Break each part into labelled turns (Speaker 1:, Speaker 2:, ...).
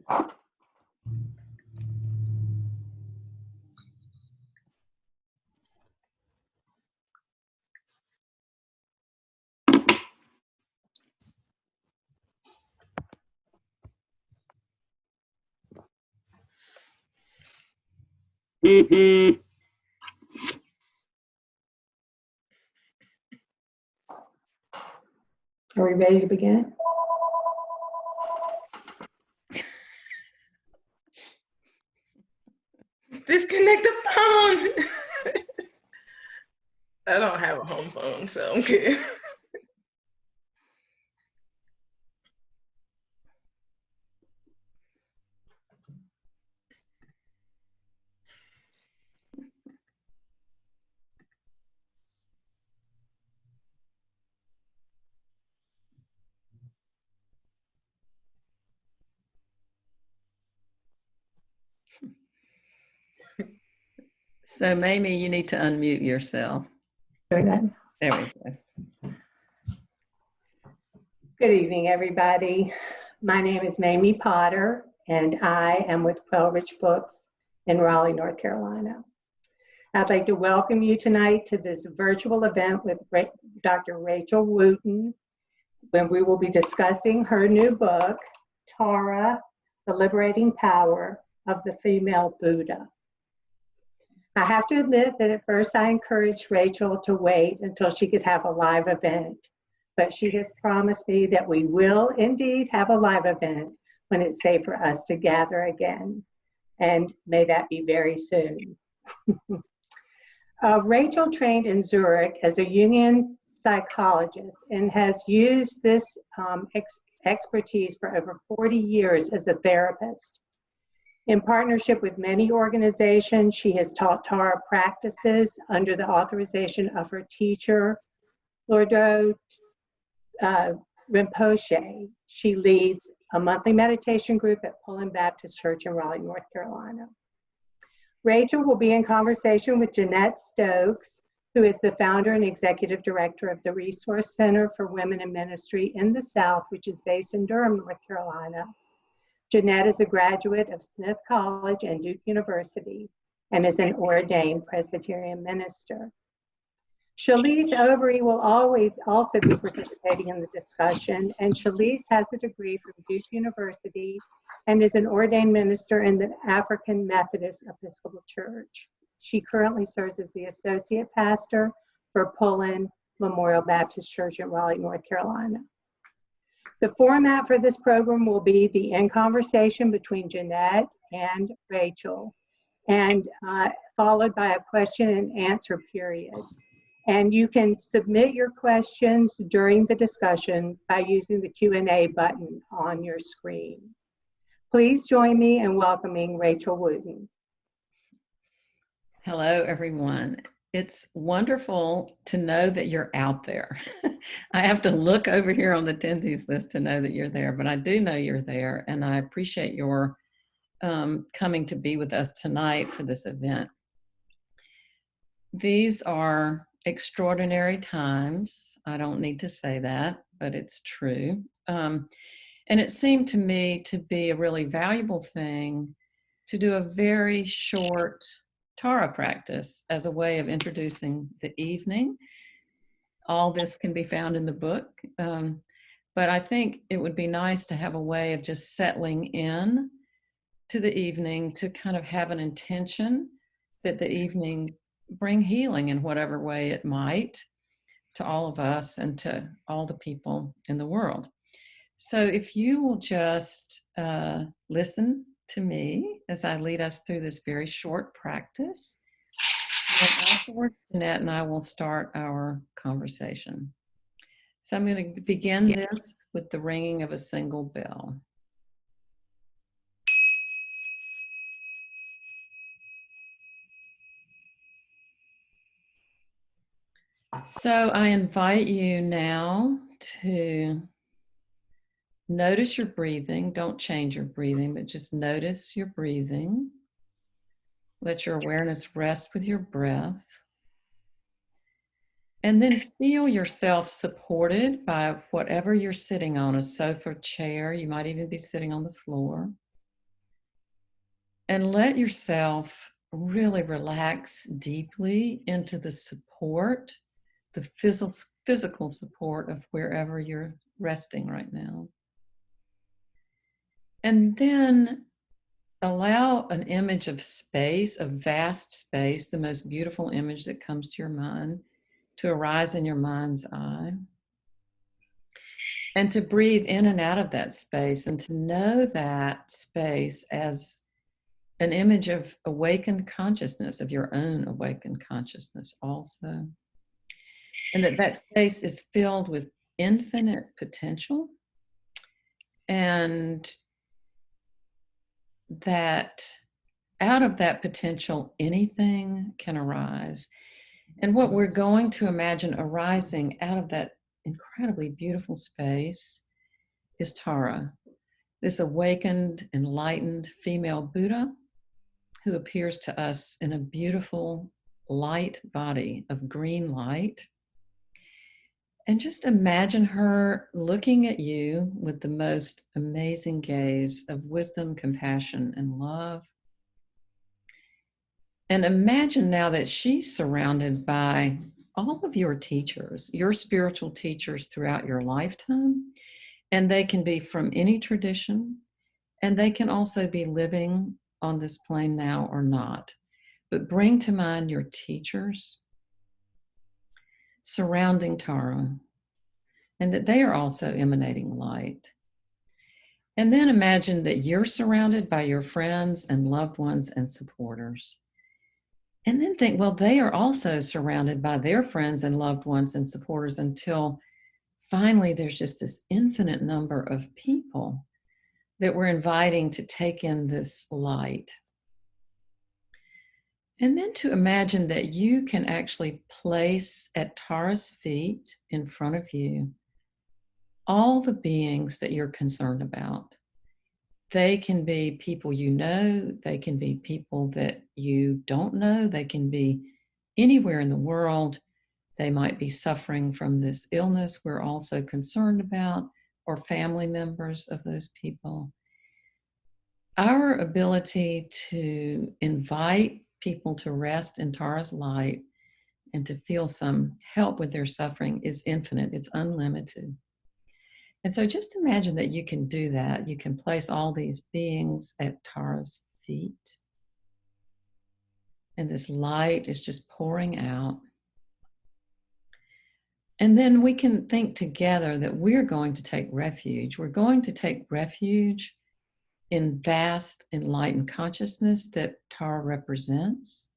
Speaker 1: Are we ready to begin?
Speaker 2: Disconnect the phone. I don't have a home phone, so I'm good.
Speaker 3: So, Mamie, you need to unmute yourself.
Speaker 1: Doing that.
Speaker 3: There we go.
Speaker 1: Good evening, everybody. My name is Mamie Potter, and I am with Quellrich Books in Raleigh, North Carolina. I'd like to welcome you tonight to this virtual event with Dr. Rachel Wooten, when we will be discussing her new book, Tara, The Liberating Power of the Female Buddha. I have to admit that at first I encouraged Rachel to wait until she could have a live event, but she has promised me that we will indeed have a live event when it's safe for us to gather again, and may that be very soon. Rachel trained in Zurich as a Jungian psychologist and has used this expertise for over 40 years as a therapist. In partnership with many organizations, she has taught Tara practices under the authorization of her teacher, Lordo Rinpoche. She leads a monthly meditation group at Pullen Baptist Church in Raleigh, North Carolina. Rachel will be in conversation with Jeanette Stokes, who is the founder and executive director of the Resource Center for Women in Ministry in the South, which is based in Durham, North Carolina. Jeanette is a graduate of Smith College and Duke University and is an ordained Presbyterian minister. Shalise Overy will always also be participating in the discussion, and Shalise has a degree from Duke University and is an ordained minister in the African Methodist Episcopal Church. She currently serves as the associate pastor for Pullen Memorial Baptist Church in Raleigh, North Carolina. The format for this program will be the in conversation between Jeanette and Rachel, and followed by a question and answer period. And you can submit your questions during the discussion by using the Q&A button on your screen. Please join me in welcoming Rachel Wooten.
Speaker 3: Hello, everyone. It's wonderful to know that you're out there. I have to look over here on the attendees list to know that you're there, but I do know you're there, and I appreciate your coming to be with us tonight for this event. These are extraordinary times. I don't need to say that, but it's true. And it seemed to me to be a really valuable thing to do a very short Tara practice as a way of introducing the evening. All this can be found in the book, but I think it would be nice to have a way of just settling in to the evening, to kind of have an intention that the evening bring healing in whatever way it might to all of us and to all the people in the world. So if you will just listen to me as I lead us through this very short practice, and afterwards, Jeanette and I will start our conversation. So I'm going to begin this with the ringing of a single bell. So I invite you now to notice your breathing. Don't change your breathing, but just notice your breathing. Let your awareness rest with your breath. And then feel yourself supported by whatever you're sitting on, a sofa, chair. You might even be sitting on the floor. And let yourself really relax deeply into the support, the physical support of wherever you're resting right now. And then allow an image of space, a vast space, the most beautiful image that comes to your mind, to arise in your mind's eye. And to breathe in and out of that space, and to know that space as an image of awakened consciousness, of your own awakened consciousness also. And that space is filled with infinite potential, and that out of that potential, anything can arise. And what we're going to imagine arising out of that incredibly beautiful space is Tara, this awakened, enlightened female Buddha who appears to us in a beautiful light body of green light. And just imagine her looking at you with the most amazing gaze of wisdom, compassion, and love. And imagine now that she's surrounded by all of your teachers, your spiritual teachers throughout your lifetime. And they can be from any tradition, and they can also be living on this plane now or not. But bring to mind your teachers surrounding Tara, and that they are also emanating light. And then imagine that you're surrounded by your friends and loved ones and supporters. And then think, well, they are also surrounded by their friends and loved ones and supporters, until finally there's just this infinite number of people that we're inviting to take in this light. And then to imagine that you can actually place at Tara's feet in front of you all the beings that you're concerned about. They can be people you know, they can be people that you don't know, they can be anywhere in the world. They might be suffering from this illness we're also concerned about, or family members of those people. Our ability to invite people to rest in Tara's light and to feel some help with their suffering is infinite, it's unlimited. And so just imagine that you can do that. You can place all these beings at Tara's feet, and this light is just pouring out. And then we can think together that we're going to take refuge. We're going to take refuge in vast enlightened consciousness that Tara represents.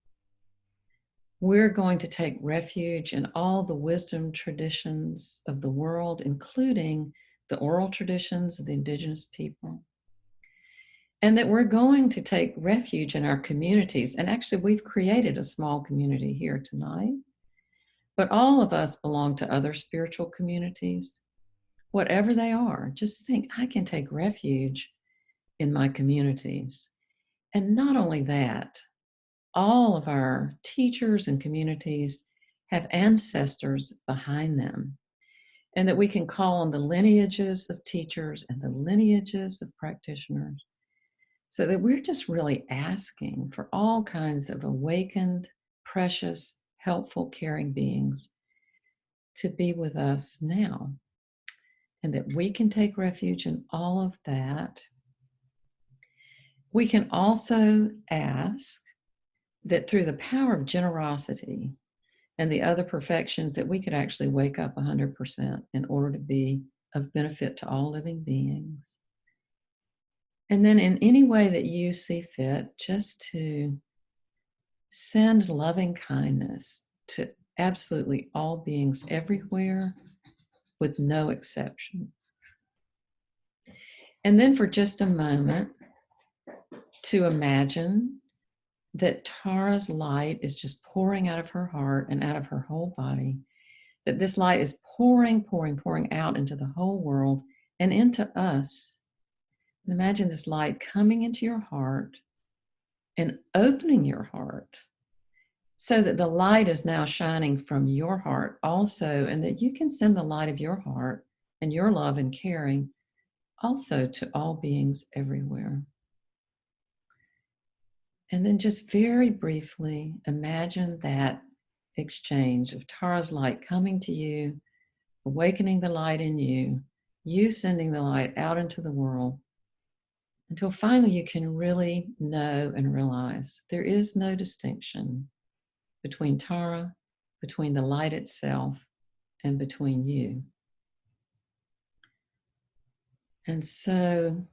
Speaker 3: We're going to take refuge in all the wisdom traditions of the world, including the oral traditions of the indigenous people. And that we're going to take refuge in our communities. And actually, we've created a small community here tonight. But all of us belong to other spiritual communities, whatever they are. Just think, I can take refuge in my communities. And not only that, all of our teachers and communities have ancestors behind them, and that we can call on the lineages of teachers and the lineages of practitioners, so that we're just really asking for all kinds of awakened, precious, helpful, caring beings to be with us now, and that we can take refuge in all of that. We can also ask that through the power of generosity and the other perfections, that we could actually wake up 100% in order to be of benefit to all living beings. And then in any way that you see fit, just to send loving kindness to absolutely all beings everywhere, with no exceptions. And then for just a moment, to imagine that Tara's light is just pouring out of her heart and out of her whole body, that this light is pouring out into the whole world and into us. And imagine this light coming into your heart and opening your heart, so that the light is now shining from your heart also, and that you can send the light of your heart and your love and caring also to all beings everywhere. And then just very briefly, imagine that exchange of Tara's light coming to you, awakening the light in you, you sending the light out into the world, until finally you can really know and realize there is no distinction between Tara, between the light itself, and between you. And so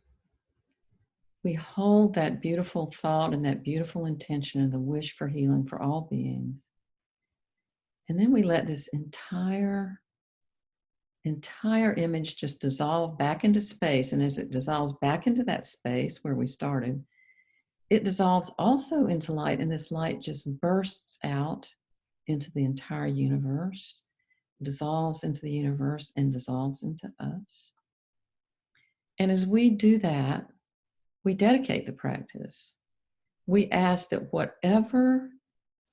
Speaker 3: we hold that beautiful thought and that beautiful intention and the wish for healing for all beings. And then we let this entire image just dissolve back into space. And as it dissolves back into that space where we started, it dissolves also into light, and this light just bursts out into the entire universe, dissolves into the universe, and dissolves into us. And as we do that, we dedicate the practice. We ask that whatever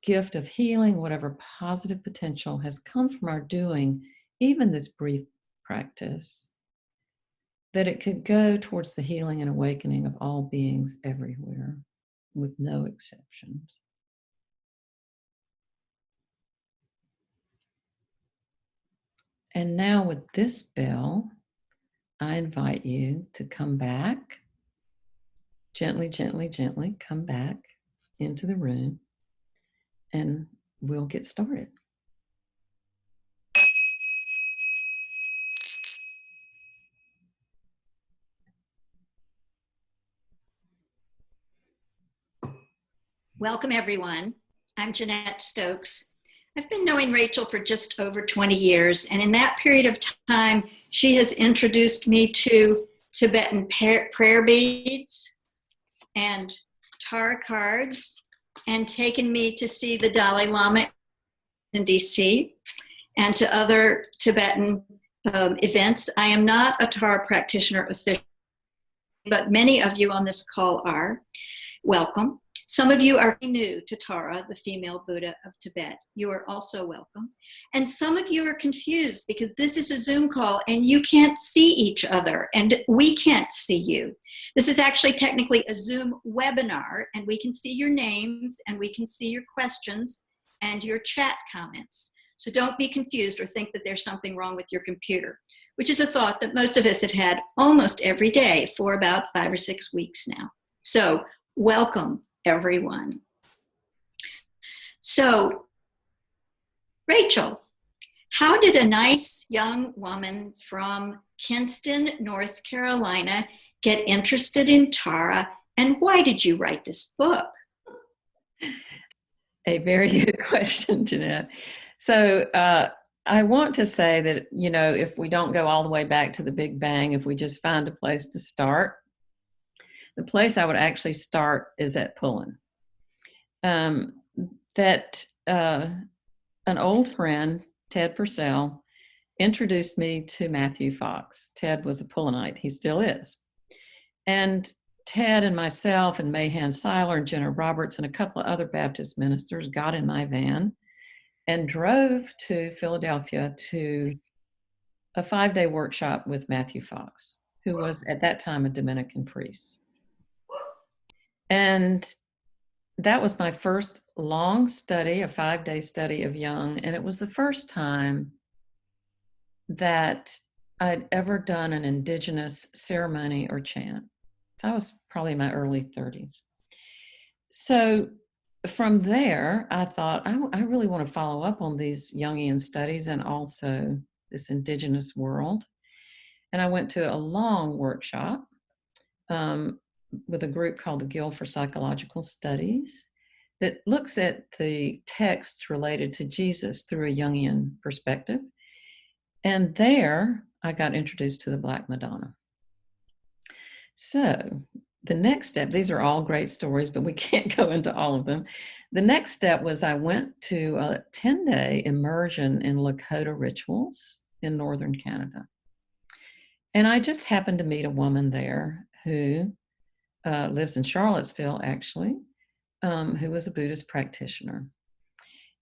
Speaker 3: gift of healing, whatever positive potential has come from our doing, even this brief practice, that it could go towards the healing and awakening of all beings everywhere, with no exceptions. And now with this bell, I invite you to come back, gently, gently, gently come back into the room, and we'll get started.
Speaker 4: Welcome, everyone. I'm Jeanette Stokes. I've been knowing Rachel for just over 20 years, and in that period of time, she has introduced me to Tibetan prayer beads and Tara cards, and taken me to see the Dalai Lama in DC and to other Tibetan events. I am not a Tara practitioner officially, but many of you on this call are. Welcome. Some of you are new to Tara, the female Buddha of Tibet. You are also welcome. And some of you are confused because this is a Zoom call and you can't see each other and we can't see you. This is actually technically a Zoom webinar, and we can see your names and we can see your questions and your chat comments. So don't be confused or think that there's something wrong with your computer, which is a thought that most of us have had almost every day for about 5 or 6 weeks now. So welcome, everyone. So, Rachel, how did a nice young woman from Kinston, North Carolina, get interested in Tara, and why did you write this book?
Speaker 3: A very good question, Jeanette. So I want to say that, you know, if we don't go all the way back to the Big Bang, if we just find a place to start, the place I would actually start is at Pullen. An old friend, Ted Purcell, introduced me to Matthew Fox. Ted was a Pullenite. He still is. And Ted and myself and Mayhan Seiler and Jenna Roberts and a couple of other Baptist ministers got in my van and drove to Philadelphia to a 5-day workshop with Matthew Fox, who was at that time a Dominican priest. And that was my first long study, a 5-day study of Jung. And it was the first time that I'd ever done an indigenous ceremony or chant. So I was probably in my early 30s. So from there, I thought, I really want to follow up on these Jungian studies and also this indigenous world. And I went to a long workshop with a group called the Guild for Psychological Studies that looks at the texts related to Jesus through a Jungian perspective. And there, I got introduced to the Black Madonna. So the next step, these are all great stories, but we can't go into all of them. The next step was I went to a 10-day immersion in Lakota rituals in northern Canada. And I just happened to meet a woman there who lives in Charlottesville, actually, who was a Buddhist practitioner.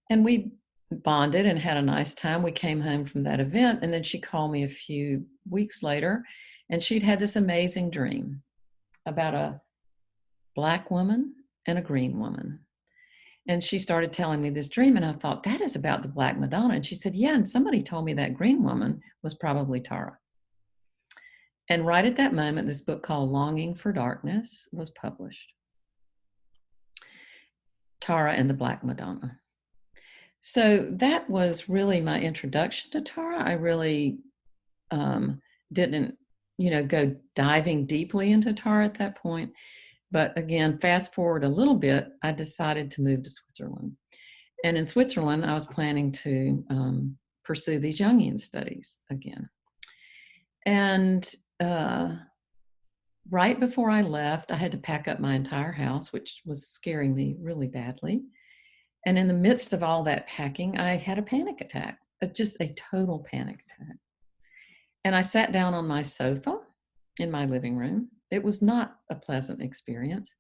Speaker 3: And we bonded and had a nice time. We came home from that event, and then she called me a few weeks later, and she'd had this amazing dream about a Black woman and a green woman. And she started telling me this dream, and I thought, that is about the Black Madonna. And she said, yeah, and somebody told me that green woman was probably Tara. And right at that moment, this book called Longing for Darkness was published. Tara and the Black Madonna. So that was really my introduction to Tara. I really didn't, go diving deeply into Tara at that point. But again, fast forward a little bit, I decided to move to Switzerland. And in Switzerland, I was planning to pursue these Jungian studies again. And right before I left, I had to pack up my entire house, which was scaring me really badly. And in the midst of all that packing, I had a panic attack, just a total panic attack. And I sat down on my sofa in my living room. It was not a pleasant experience.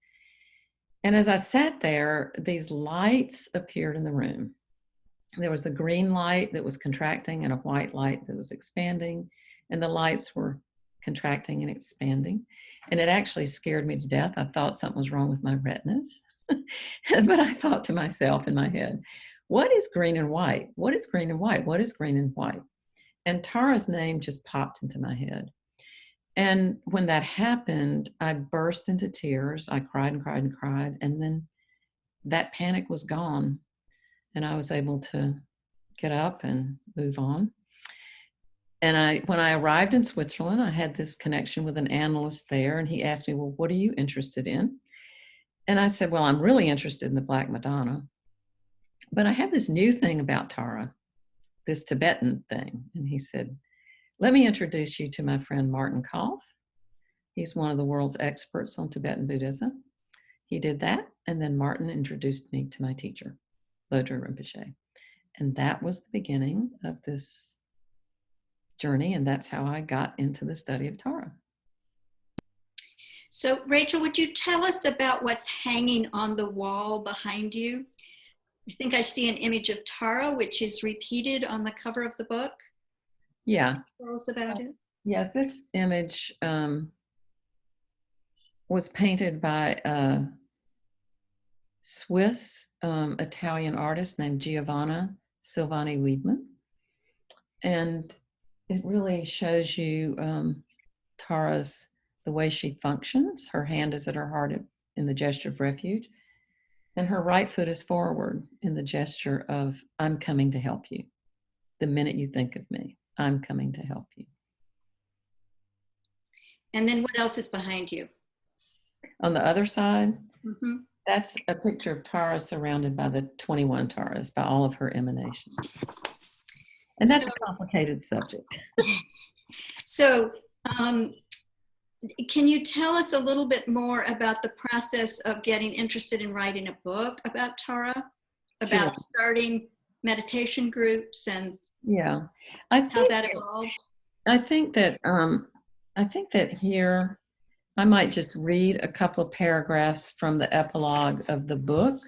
Speaker 3: And as I sat there, these lights appeared in the room. There was a green light that was contracting and a white light that was expanding, and the lights were contracting and expanding. And it actually scared me to death. I thought something was wrong with my retinas. But I thought to myself in my head, what is green and white? What is green and white? What is green and white? And Tara's name just popped into my head. And when that happened, I burst into tears. I cried and cried and cried. And then that panic was gone. And I was able to get up and move on. And when I arrived in Switzerland, I had this connection with an analyst there. And he asked me, well, what are you interested in? And I said, well, I'm really interested in the Black Madonna. But I have this new thing about Tara, this Tibetan thing. And he said, let me introduce you to my friend Martin Koff. He's one of the world's experts on Tibetan Buddhism. He did that, and then Martin introduced me to my teacher, Lodro Rinpoche. And that was the beginning of this journey, and that's how I got into the study of Tara.
Speaker 4: So, Rachel, would you tell us about what's hanging on the wall behind you? I think I see an image of Tara, which is repeated on the cover of the book.
Speaker 3: Yeah.
Speaker 4: Tell us about it.
Speaker 3: Yeah, this image was painted by a Swiss Italian artist named Giovanna Silvani Wiedmann. And it really shows you Tara's, the way she functions. Her hand is at her heart in the gesture of refuge. And her right foot is forward in the gesture of, I'm coming to help you. The minute you think of me, I'm coming to help you.
Speaker 4: And then what else is behind you?
Speaker 3: On the other side,
Speaker 4: Mm-hmm.
Speaker 3: that's a picture of Tara surrounded by the 21 Taras, by all of her emanations. And that's a complicated subject.
Speaker 4: So, can you tell us a little bit more about the process of getting interested in writing a book about Tara, about starting meditation groups, and how that evolved?
Speaker 3: I think that here I might just read a couple of paragraphs from the epilogue of the book.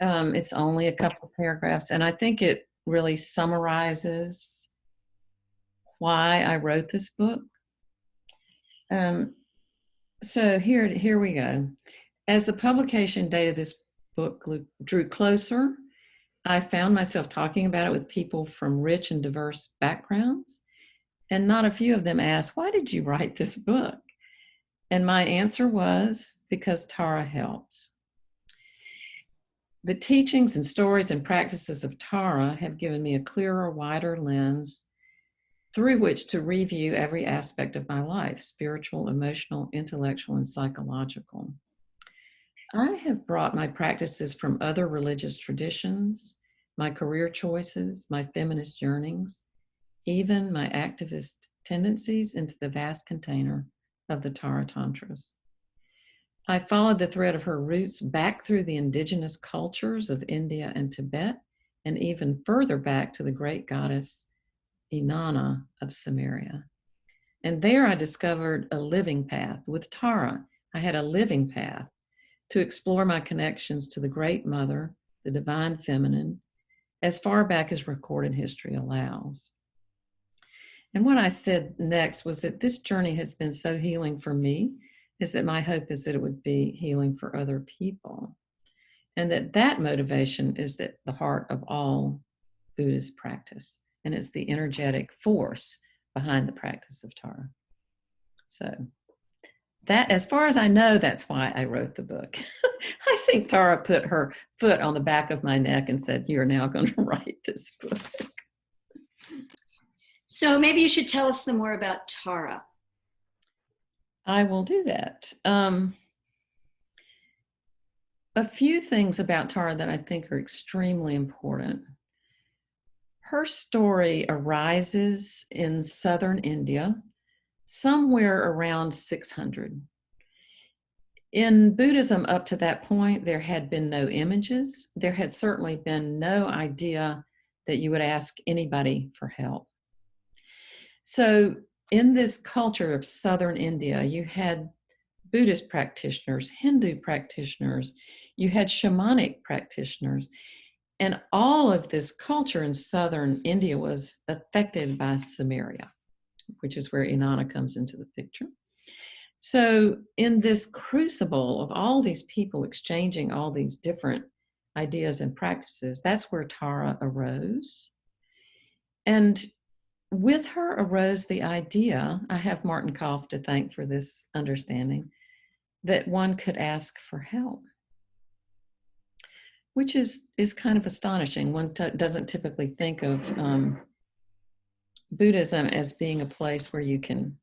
Speaker 3: It's only a couple of paragraphs, and I think it really summarizes why I wrote this book. So here we go. As the publication date of this book drew closer, I found myself talking about it with people from rich and diverse backgrounds, and not a few of them asked, why did you write this book? And my answer was, because Tara helps. The teachings and stories and practices of Tara have given me a clearer, wider lens through which to review every aspect of my life, spiritual, emotional, intellectual, and psychological. I have brought my practices from other religious traditions, my career choices, my feminist yearnings, even my activist tendencies into the vast container of the Tara Tantras. I followed the thread of her roots back through the indigenous cultures of India and Tibet, and even further back to the great goddess Inanna of Samaria. And there I discovered a living path. With Tara, I had a living path to explore my connections to the Great Mother, the Divine Feminine, as far back as recorded history allows. And what I said next was that this journey has been so healing for me is that my hope is that it would be healing for other people. And that motivation is at the heart of all Buddhist practice. And it's the energetic force behind the practice of Tara. So that, as far as I know, that's why I wrote the book. I think Tara put her foot on the back of my neck and said, "You're now going to write this book."
Speaker 4: So maybe you should tell us some more about Tara.
Speaker 3: I will do that. A few things about Tara that I think are extremely important. Her story arises in southern India, somewhere around 600. In Buddhism, up to that point, there had been no images. There had certainly been no idea that you would ask anybody for help. So in this culture of southern India, you had Buddhist practitioners, Hindu practitioners, you had shamanic practitioners, and all of this culture in southern India was affected by Samaria, which is where Inanna comes into the picture. So in this crucible of all these people exchanging all these different ideas and practices, that's where Tara arose. And with her arose the idea, I have Martin Koff to thank for this understanding, that one could ask for help, which is kind of astonishing. One doesn't typically think of Buddhism as being a place where you can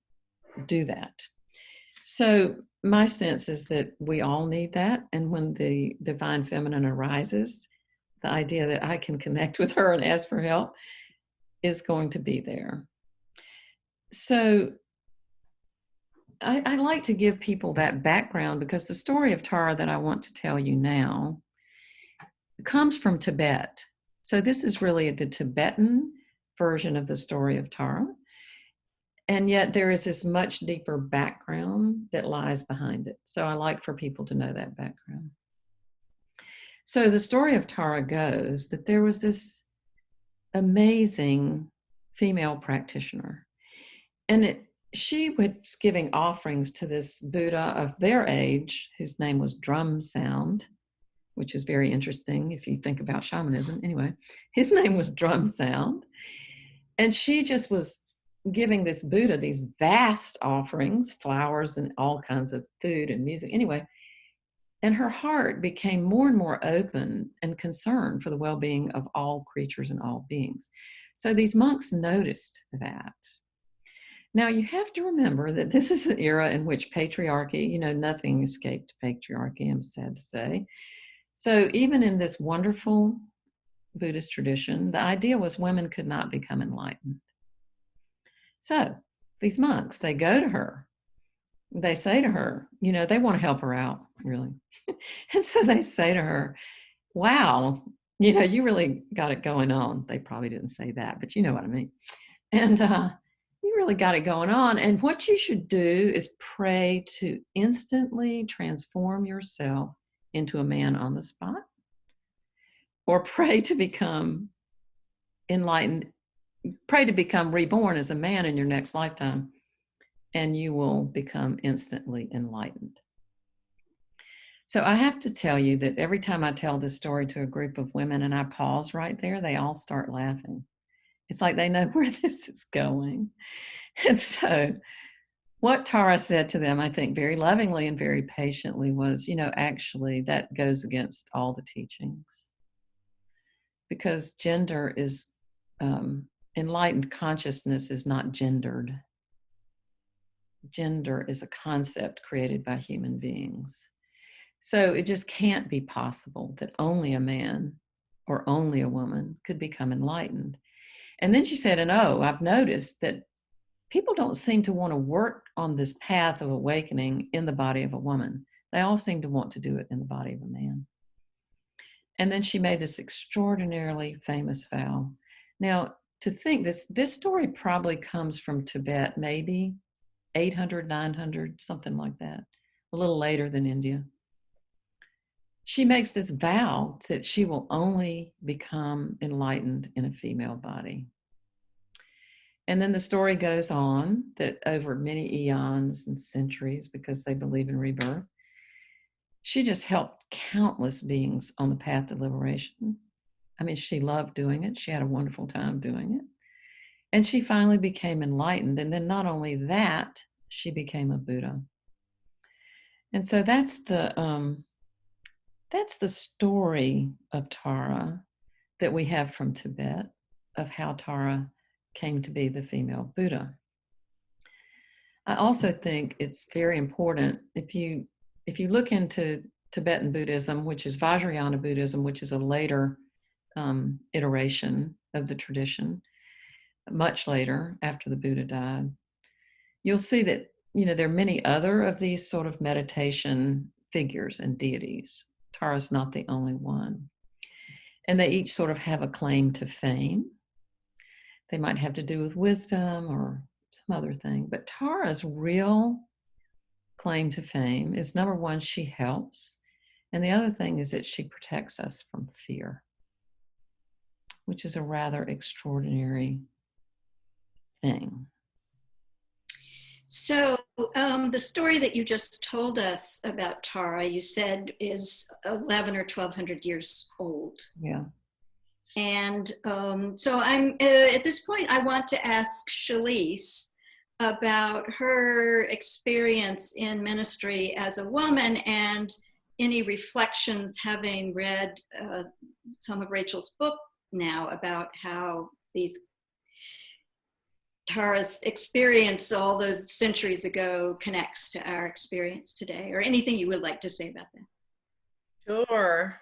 Speaker 3: do that. So my sense is that we all need that. And when the divine feminine arises, the idea that I can connect with her and ask for help is going to be there. So I like to give people that background because the story of Tara that I want to tell you now comes from Tibet. So this is really the Tibetan version of the story of Tara. And yet there is this much deeper background that lies behind it. So I like for people to know that background. So the story of Tara goes that there was this amazing female practitioner. And she was giving offerings to this Buddha of their age, whose name was Drum Sound, which is very interesting if you think about shamanism. Anyway, his name was Drum Sound. And she just was giving this Buddha these vast offerings, flowers and all kinds of food and music. Anyway, and her heart became more and more open and concerned for the well-being of all creatures and all beings. So these monks noticed that. Now, you have to remember that this is an era in which patriarchy, nothing escaped patriarchy, I'm sad to say. So even in this wonderful Buddhist tradition, the idea was women could not become enlightened. So these monks, they go to her. They say to her, they want to help her out, really. And so they say to her, wow, you really got it going on. They probably didn't say that, but you know what I mean. And you really got it going on. And what you should do is pray to instantly transform yourself into a man on the spot, or pray to become enlightened, pray to become reborn as a man in your next lifetime, and you will become instantly enlightened. So I have to tell you that every time I tell this story to a group of women and I pause right there, they all start laughing. It's like they know where this is going. And so what Tara said to them, I think very lovingly and very patiently, was, actually that goes against all the teachings. Because gender is, enlightened consciousness is not gendered. Gender is a concept created by human beings. So it just can't be possible that only a man or only a woman could become enlightened. And then she said, and I've noticed that people don't seem to want to work on this path of awakening in the body of a woman. They all seem to want to do it in the body of a man. And then she made this extraordinarily famous vow. Now, to think this story probably comes from Tibet, maybe 800, 900, something like that, a little later than India. She makes this vow that she will only become enlightened in a female body. And then the story goes on that over many eons and centuries, because they believe in rebirth, she just helped countless beings on the path of liberation. I mean, she loved doing it. She had a wonderful time doing it. And she finally became enlightened. And then not only that, she became a Buddha. And so that's the story of Tara that we have from Tibet, of how Tara came to be the female Buddha. I also think it's very important, if you look into Tibetan Buddhism, which is Vajrayana Buddhism, which is a later iteration of the tradition, much later after the Buddha died, you'll see that, there are many other of these sort of meditation figures and deities. Tara's not the only one. And they each sort of have a claim to fame. They might have to do with wisdom or some other thing. But Tara's real claim to fame is, number one, she helps. And the other thing is that she protects us from fear, which is a rather extraordinary thing.
Speaker 4: So the story that you just told us about Tara, you said is 11 or 1200 years old.
Speaker 3: Yeah.
Speaker 4: And so I'm at this point, I want to ask Shalise about her experience in ministry as a woman and any reflections, having read some of Rachel's book now, about how Tara's experience all those centuries ago connects to our experience today, or anything you would like to say about that.
Speaker 2: Sure.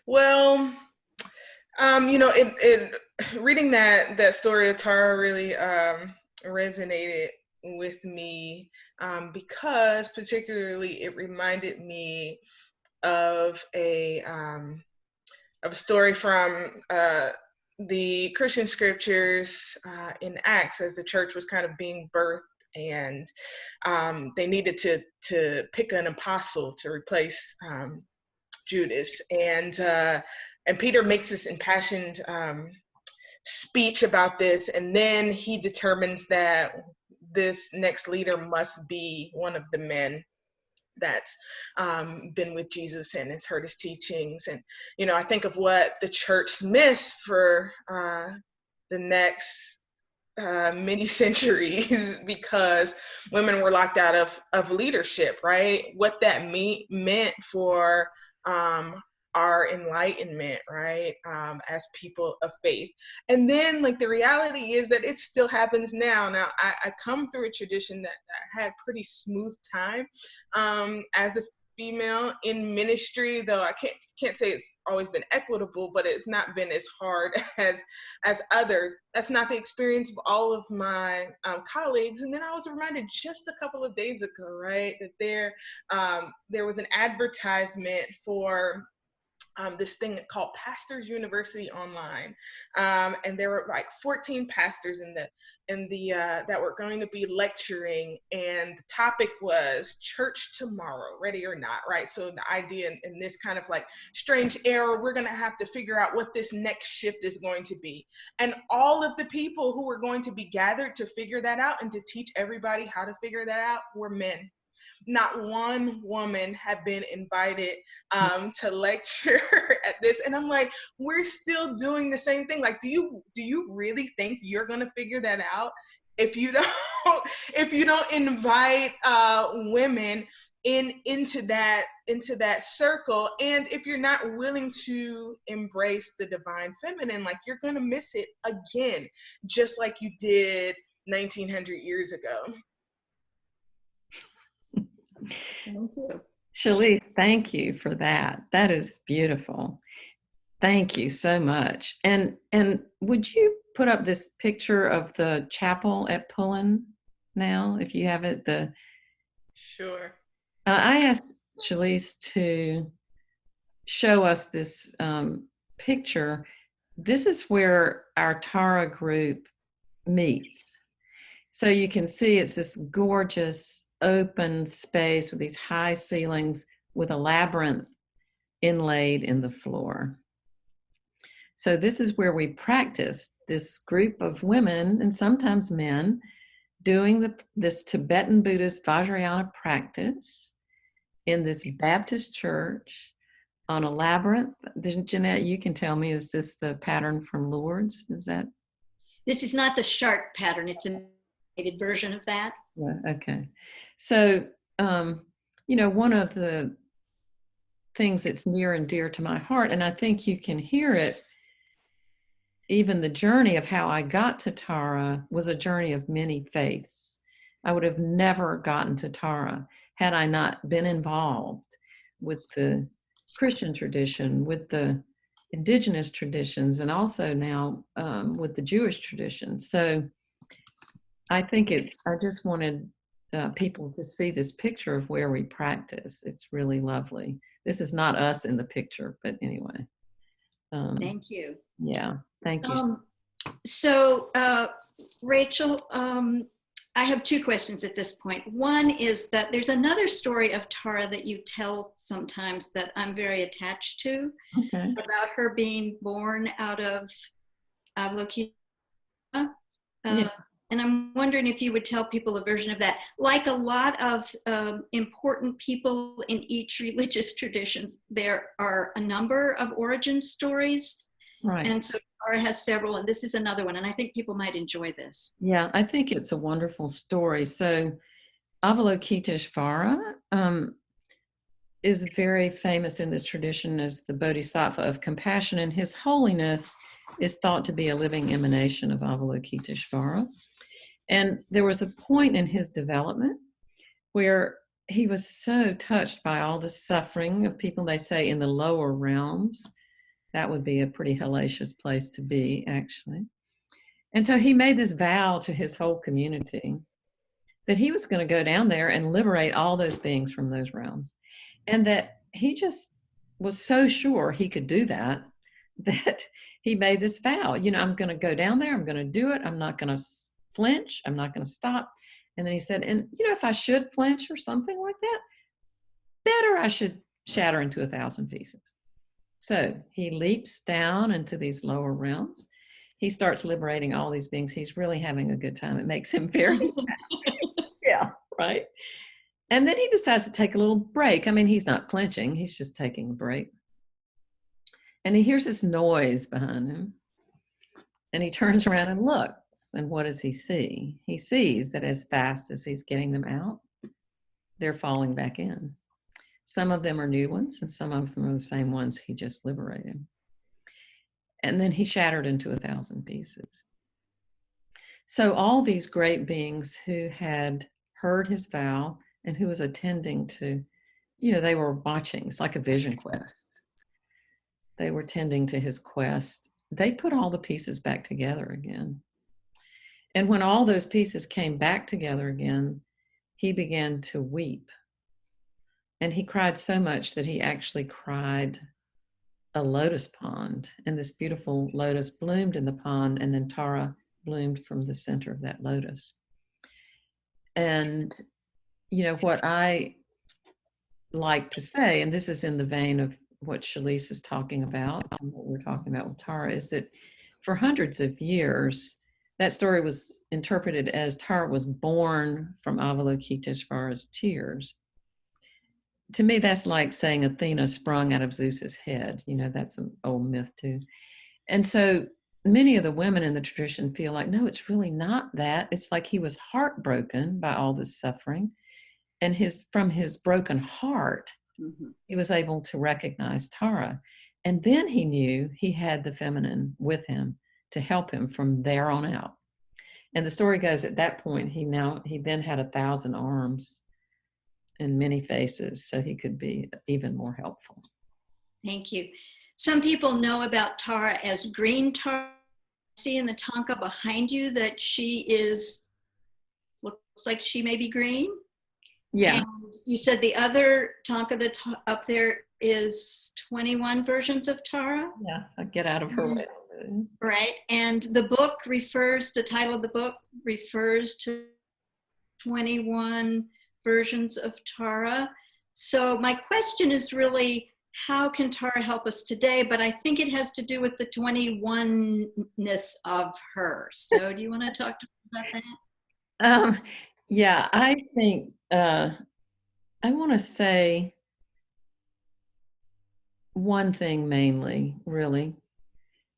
Speaker 2: Well, reading that story of Tara really resonated with me, because particularly it reminded me of a story from the Christian scriptures in Acts, as the church was kind of being birthed, and they needed to pick an apostle to replace Judas, and Peter makes this impassioned speech about this, and then he determines that this next leader must be one of the men that's been with Jesus and has heard his teachings. And I think of what the church missed for the next many centuries, because women were locked out of leadership, right? What that meant for our enlightenment, right, as people of faith. And then, like, the reality is that it still happens now. Now, I come through a tradition that had pretty smooth time as a female in ministry, though I can't say it's always been equitable, but it's not been as hard as others. That's not the experience of all of my colleagues. And then I was reminded just a couple of days ago, right, that there was an advertisement for this thing called Pastors University Online, and there were like 14 pastors in the that were going to be lecturing, and the topic was church tomorrow, ready or not, right? So the idea in this kind of like strange era, we're going to have to figure out what this next shift is going to be, and all of the people who were going to be gathered to figure that out and to teach everybody how to figure that out were men. Not one woman had been invited to lecture at this. And I'm like, we're still doing the same thing. Like, do you really think you're gonna figure that out if you don't invite women into that circle, and if you're not willing to embrace the divine feminine? Like, you're gonna miss it again, just like you did 1900 years ago.
Speaker 4: Thank you.
Speaker 3: Shalise, thank you for that. That is beautiful. Thank you so much. And would you put up this picture of the chapel at Pullen now, if you have it?
Speaker 2: Sure.
Speaker 3: I asked Shalise to show us this picture. This is where our Tara group meets. So you can see it's this gorgeous open space with these high ceilings with a labyrinth inlaid in the floor. So this is where we practice, this group of women and sometimes men doing this Tibetan Buddhist Vajrayana practice in this Baptist church on a labyrinth. Jeanette, you can tell me, is this the pattern from Lourdes? Is that?
Speaker 4: This is not the shark pattern. It's a version of that.
Speaker 3: Yeah, okay. So, you know, one of the things that's near and dear to my heart, and I think you can hear it, even the journey of how I got to Tara was a journey of many faiths. I would have never gotten to Tara had I not been involved with the Christian tradition, with the indigenous traditions, and also now with the Jewish tradition. So I think I just wanted people to see this picture of where we practice. It's really lovely. This is not us in the picture, but anyway.
Speaker 4: Thank you.
Speaker 3: Yeah, thank you.
Speaker 4: So, Rachel, I have two questions at this point. One is that there's another story of Tara that you tell sometimes that I'm very attached to, about her being born out of Avalokiteshvara.
Speaker 3: Yeah.
Speaker 4: And I'm wondering if you would tell people a version of that. Like a lot of important people in each religious tradition, there are a number of origin stories.
Speaker 3: Right.
Speaker 4: And so Tara has several, and this is another one. And I think people might enjoy this.
Speaker 3: Yeah, I think it's a wonderful story. So Avalokiteshvara is very famous in this tradition as the Bodhisattva of compassion, and his holiness is thought to be a living emanation of Avalokiteshvara. And there was a point in his development where he was so touched by all the suffering of people, they say, in the lower realms. That would be a pretty hellacious place to be, actually. And so he made this vow to his whole community that he was going to go down there and liberate all those beings from those realms. And that he just was so sure he could do that, that he made this vow. You know, I'm going to go down there. I'm going to do it. I'm not going to flinch. I'm not going to stop. And then he said, and you know, if I should flinch or something like that, better I should shatter into 1,000 pieces. So he leaps down into these lower realms. He starts liberating all these beings. He's really having a good time. It makes him very happy. Yeah, right. And then he decides to take a little break. I mean, he's not flinching. He's just taking a break. And he hears this noise behind him. And he turns around and looks. And what does he see? He sees that as fast as he's getting them out, they're falling back in. Some of them are new ones, and some of them are the same ones he just liberated. And then he shattered into 1,000 pieces. So all these great beings who had heard his vow and who was attending to, you know, they were watching. It's like a vision quest. They were tending to his quest. They put all the pieces back together again. And when all those pieces came back together again, he began to weep. And he cried so much that he actually cried a lotus pond. And this beautiful lotus bloomed in the pond, and then Tara bloomed from the center of that lotus. And, you know, what I like to say, and this is in the vein of what Shalise is talking about, and what we're talking about with Tara, is that for hundreds of years, that story was interpreted as Tara was born from Avalokiteshvara's tears. To me, that's like saying Athena sprung out of Zeus's head. You know, that's an old myth too. And so many of the women in the tradition feel like, no, it's really not that. It's like he was heartbroken by all this suffering. And from his broken heart, he was able to recognize Tara. And then he knew he had the feminine with him to help him from there on out. And the story goes, at that point, he then had 1,000 arms and many faces, so he could be even more helpful.
Speaker 4: Thank you. Some people know about Tara as green Tara. See in the tanka behind you that looks like she may be green.
Speaker 3: Yeah.
Speaker 4: And you said the other tanka that's up there is 21 versions of Tara.
Speaker 3: Yeah, I get out of her way.
Speaker 4: Right. And the title of the book refers to 21 versions of Tara. So my question is really, how can Tara help us today? But I think it has to do with the 21-ness of her. So do you want to talk to me about that?
Speaker 3: Yeah, I think I want to say one thing mainly, really,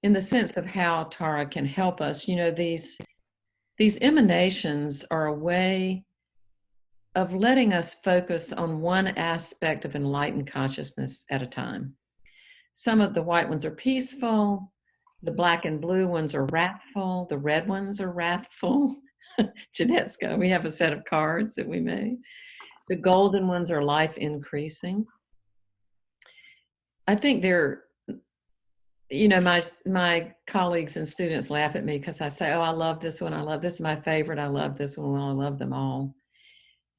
Speaker 3: in the sense of how Tara can help us. You know, these emanations are a way of letting us focus on one aspect of enlightened consciousness at a time. Some of the white ones are peaceful, the black and blue ones are wrathful, the red ones are wrathful. Jeanette's got, we have a set of cards that we made. The golden ones are life increasing. I think they're, you know, my colleagues and students laugh at me because I say, oh, I love this one. I love this is my favorite. I love this one. Well, I love them all.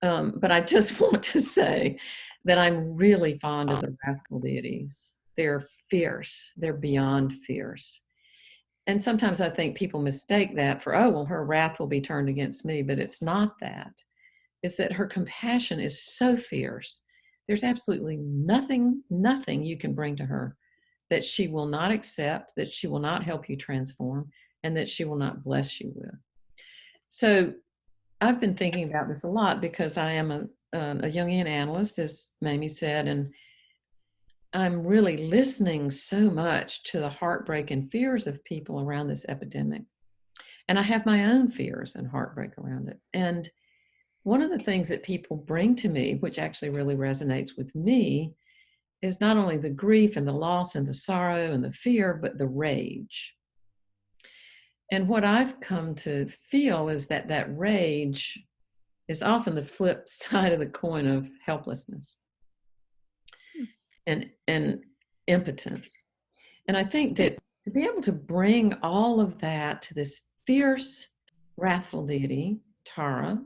Speaker 3: But I just want to say that I'm really fond of the wrathful deities. They're fierce. They're beyond fierce. And sometimes I think people mistake that for, oh, well, her wrath will be turned against me. But it's not that. It's that her compassion is so fierce. There's absolutely nothing you can bring to her that she will not accept, that she will not help you transform, and that she will not bless you with. So I've been thinking about this a lot because I am a Jungian analyst, as Mamie said, and I'm really listening so much to the heartbreak and fears of people around this epidemic. And I have my own fears and heartbreak around it. And one of the things that people bring to me, which actually really resonates with me, is not only the grief and the loss and the sorrow and the fear, but the rage. And what I've come to feel is that that rage is often the flip side of the coin of helplessness and impotence. And I think that to be able to bring all of that to this fierce, wrathful deity, Tara,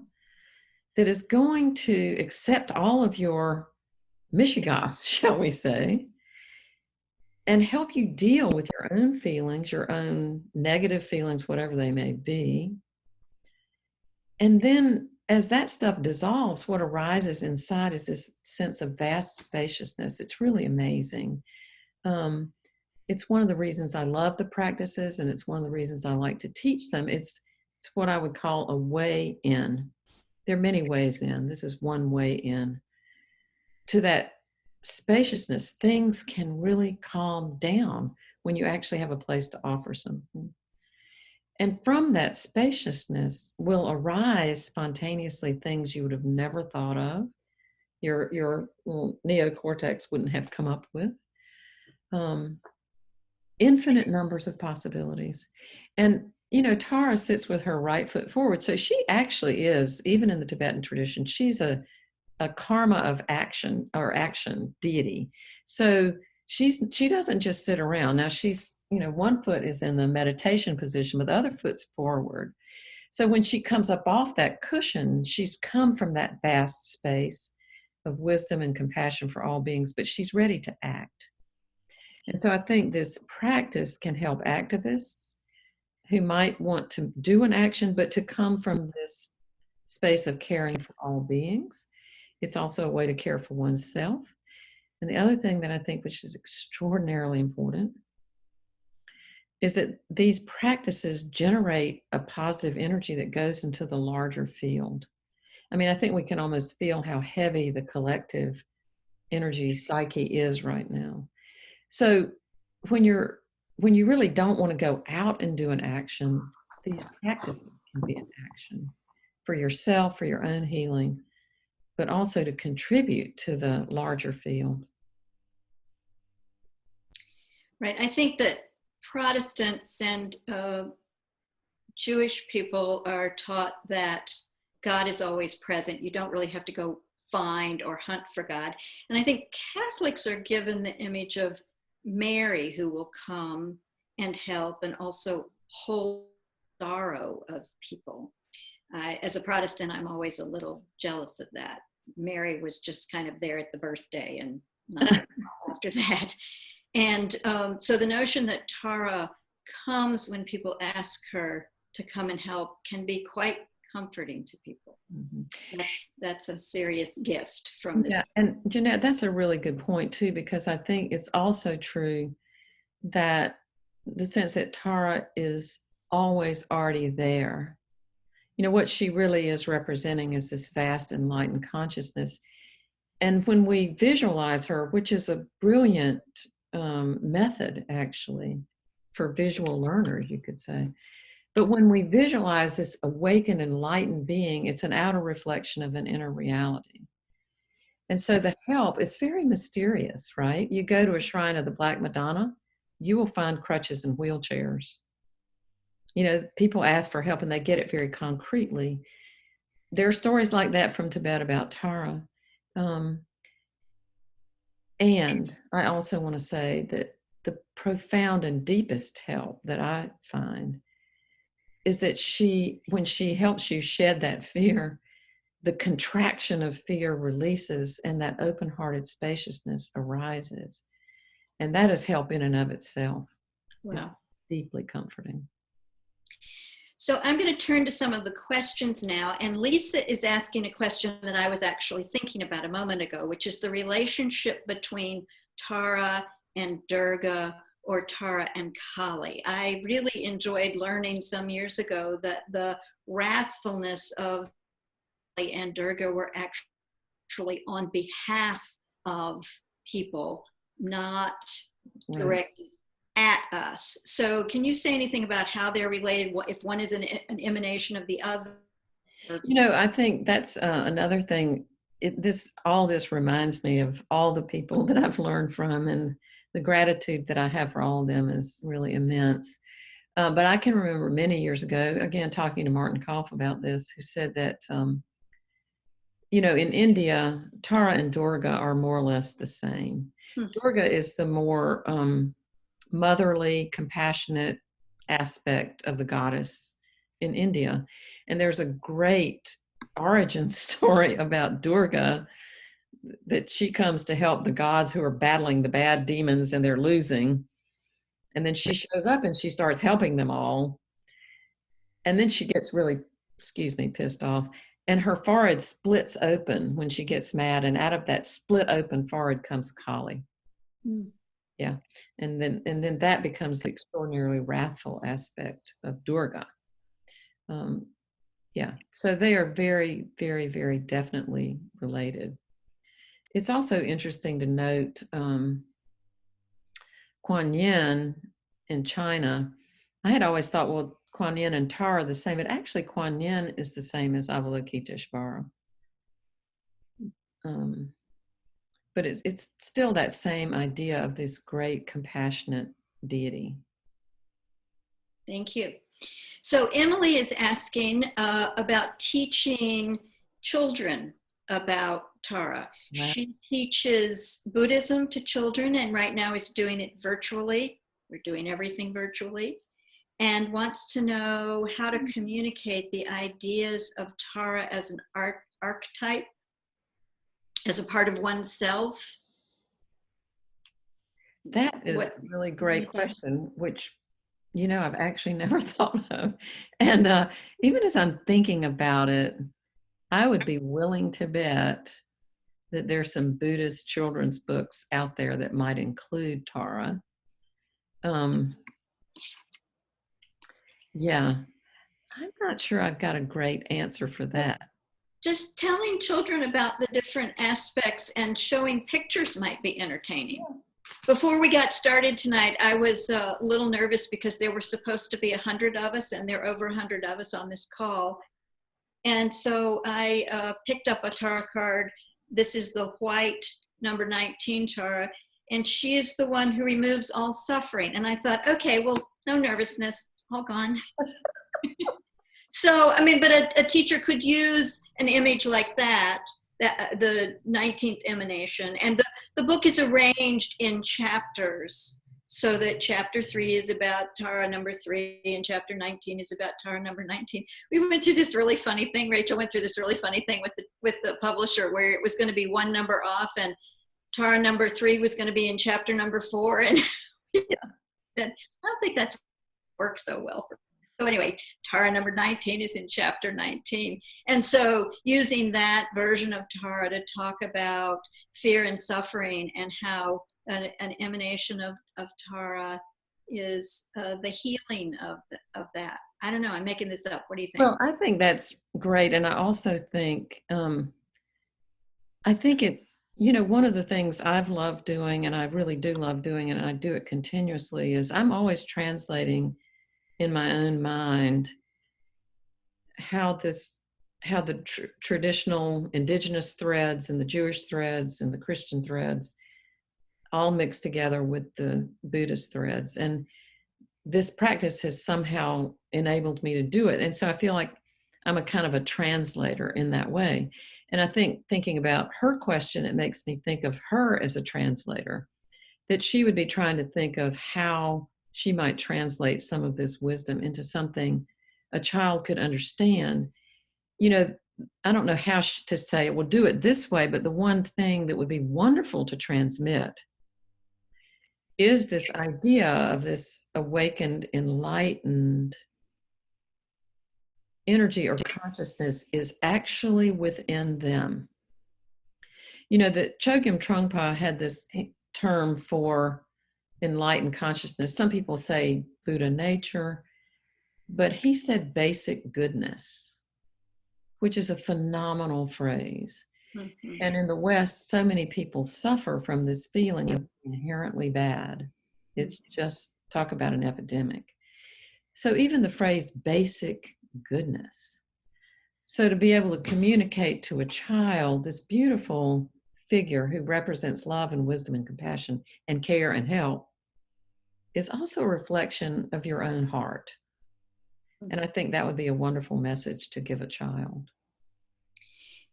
Speaker 3: that is going to accept all of your mishigas, shall we say, and help you deal with your own feelings, your own negative feelings, whatever they may be. And then as that stuff dissolves, what arises inside is this sense of vast spaciousness. It's really amazing. It's one of the reasons I love the practices, and it's one of the reasons I like to teach them. It's what I would call a way in. There are many ways in. This is one way in to that spaciousness. Things can really calm down when you actually have a place to offer something. And from that spaciousness will arise spontaneously things you would have never thought of. Your neocortex wouldn't have come up with. Infinite numbers of possibilities. And, you know, Tara sits with her right foot forward. So she actually is, even in the Tibetan tradition, she's a karma of action or action deity. So she doesn't just sit around. Now she's, you know, one foot is in the meditation position, but the other foot's forward. So when she comes up off that cushion, she's come from that vast space of wisdom and compassion for all beings, but she's ready to act. And so I think this practice can help activists who might want to do an action, but to come from this space of caring for all beings. It's also a way to care for oneself. And the other thing that I think, which is extraordinarily important, is that these practices generate a positive energy that goes into the larger field. I mean, I think we can almost feel how heavy the collective energy psyche is right now. So when you really don't want to go out and do an action, these practices can be an action for yourself, for your own healing, but also to contribute to the larger field.
Speaker 4: Right. I think that Protestants and Jewish people are taught that God is always present. You don't really have to go find or hunt for God. And I think Catholics are given the image of Mary, who will come and help and also hold sorrow of people. As a Protestant, I'm always a little jealous of that. Mary was just kind of there at the birthday and not after that. And so the notion that Tara comes when people ask her to come and help can be quite comforting to people.
Speaker 3: Mm-hmm.
Speaker 4: That's a serious gift from this.
Speaker 3: Yeah, and Jeanette, that's a really good point too, because I think it's also true that the sense that Tara is always already there. You know, what she really is representing is this vast enlightened consciousness. And when we visualize her, which is a brilliant method actually for visual learners, you could say. But when we visualize this awakened, enlightened being, it's an outer reflection of an inner reality. And so the help is very mysterious, right? You go to a shrine of the Black Madonna, you will find crutches and wheelchairs. You know, people ask for help and they get it very concretely. There are stories like that from Tibet about Tara. And I also want to say that the profound and deepest help that I find is that when she helps you shed that fear, the contraction of fear releases and that open-hearted spaciousness arises. And that is help in and of itself.
Speaker 4: Wow.
Speaker 3: It's deeply comforting.
Speaker 4: So I'm going to turn to some of the questions now. And Lisa is asking a question that I was actually thinking about a moment ago, which is the relationship between Tara and Durga, or Tara and Kali. I really enjoyed learning some years ago that the wrathfulness of Kali and Durga were actually on behalf of people, not directed at us. So can you say anything about how they're related, if one is an emanation of the other?
Speaker 3: You know, I think that's another thing. All this reminds me of all the people that I've learned from, and the gratitude that I have for all of them is really immense. But I can remember many years ago, again, talking to Martin Koff about this, who said that, you know, in India, Tara and Durga are more or less the same. Durga is the more motherly, compassionate aspect of the goddess in India. And there's a great origin story about Durga, that she comes to help the gods who are battling the bad demons and they're losing. And then she shows up and she starts helping them all. And then she gets really, pissed off. And her forehead splits open when she gets mad. And out of that split open forehead comes Kali. Yeah. And then that becomes the extraordinarily wrathful aspect of Durga. Yeah. So they are very, very, very definitely related. It's also interesting to note Kuan Yin in China. I had always thought, well, Kuan Yin and Tara are the same, but actually Kuan Yin is the same as Avalokiteshvara. But it's still that same idea of this great compassionate deity.
Speaker 4: Thank you. So Emily is asking about teaching children about Tara.
Speaker 3: Wow.
Speaker 4: She teaches Buddhism to children, and right now is doing it virtually. We're doing everything virtually, and wants to know how to communicate the ideas of Tara as an archetype, as a part of oneself.
Speaker 3: That is a really great question, which, you know, I've actually never thought of. And even as I'm thinking about it, I would be willing to bet that there's some Buddhist children's books out there that might include Tara. Yeah, I'm not sure I've got a great answer for that.
Speaker 4: Just telling children about the different aspects and showing pictures might be entertaining. Before we got started tonight, I was a little nervous because there were supposed to be 100 of us, and there are over 100 of us on this call. And so I picked up a Tara card. This is the white number 19 Tara, and she is the one who removes all suffering. And I thought, okay, well, no nervousness, all gone. So, I mean, but a teacher could use an image like that, the 19th emanation. And the book is arranged in chapters, so that chapter 3 is about Tara number 3, and chapter 19 is about Tara number 19. We went through this really funny thing. Rachel went through this really funny thing with the publisher, where it was going to be one number off, and Tara number 3 was going to be in chapter number 4. And I don't think that's worked so well for anyway, Tara number 19 is in chapter 19. And so using that version of Tara to talk about fear and suffering, and how an emanation of Tara is the healing of that. I don't know, I'm making this up. What do you think?
Speaker 3: Well, I think that's great. And I also think, it's, one of the things I've loved doing, and I really do love doing, and I do it continuously, is I'm always translating in my own mind how the traditional indigenous threads and the Jewish threads and the Christian threads all mixed together with the Buddhist threads. And this practice has somehow enabled me to do it. And so I feel like I'm a kind of a translator in that way. And I think, thinking about her question, it makes me think of her as a translator, that she would be trying to think of how she might translate some of this wisdom into something a child could understand. I don't know how to say it, we'll do it this way, but the one thing that would be wonderful to transmit is this idea of this awakened, enlightened energy or consciousness is actually within them. The Chogyam Trungpa had this term for enlightened consciousness. Some people say Buddha nature, but he said basic goodness, which is a phenomenal phrase. Mm-hmm. And in the West, so many people suffer from this feeling of inherently bad. It's just, talk about an epidemic. So even the phrase basic goodness. So to be able to communicate to a child this beautiful figure who represents love and wisdom and compassion and care and help is also a reflection of your own heart. And I think that would be a wonderful message to give a child.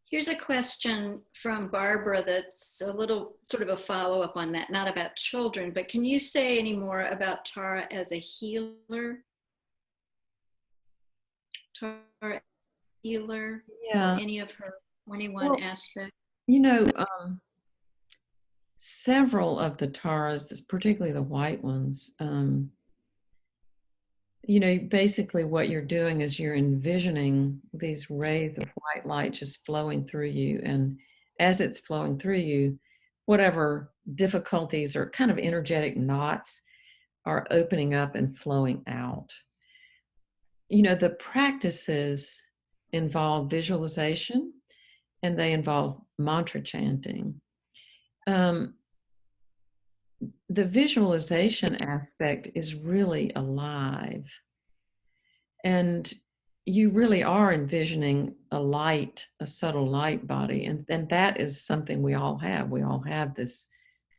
Speaker 4: Here's a question from Barbara that's a little sort of a follow-up on that, not about children, but can you say any more about Tara as a healer? Tara healer?
Speaker 3: Yeah.
Speaker 4: Or any of her 21 aspects?
Speaker 3: Several of the Taras, particularly the white ones, basically what you're doing is you're envisioning these rays of white light just flowing through you. And as it's flowing through you, whatever difficulties or kind of energetic knots are opening up and flowing out. The practices involve visualization and they involve mantra chanting. The visualization aspect is really alive. And you really are envisioning a subtle light body. And that is something we all have. We all have this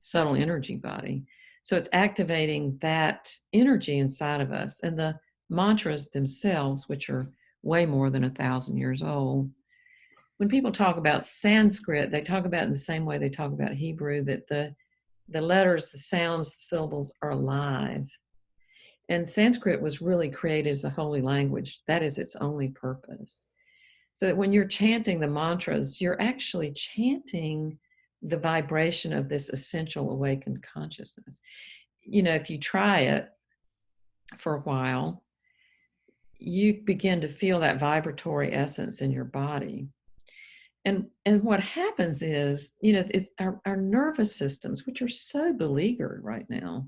Speaker 3: subtle energy body. So it's activating that energy inside of us. And the mantras themselves, which are way more than 1,000 years old. When people talk about Sanskrit, they talk about it in the same way they talk about Hebrew, that the letters, the sounds, the syllables are alive. And Sanskrit was really created as a holy language. That is its only purpose. So that when you're chanting the mantras, you're actually chanting the vibration of this essential awakened consciousness. If you try it for a while, you begin to feel that vibratory essence in your body. And what happens is, it's our nervous systems, which are so beleaguered right now,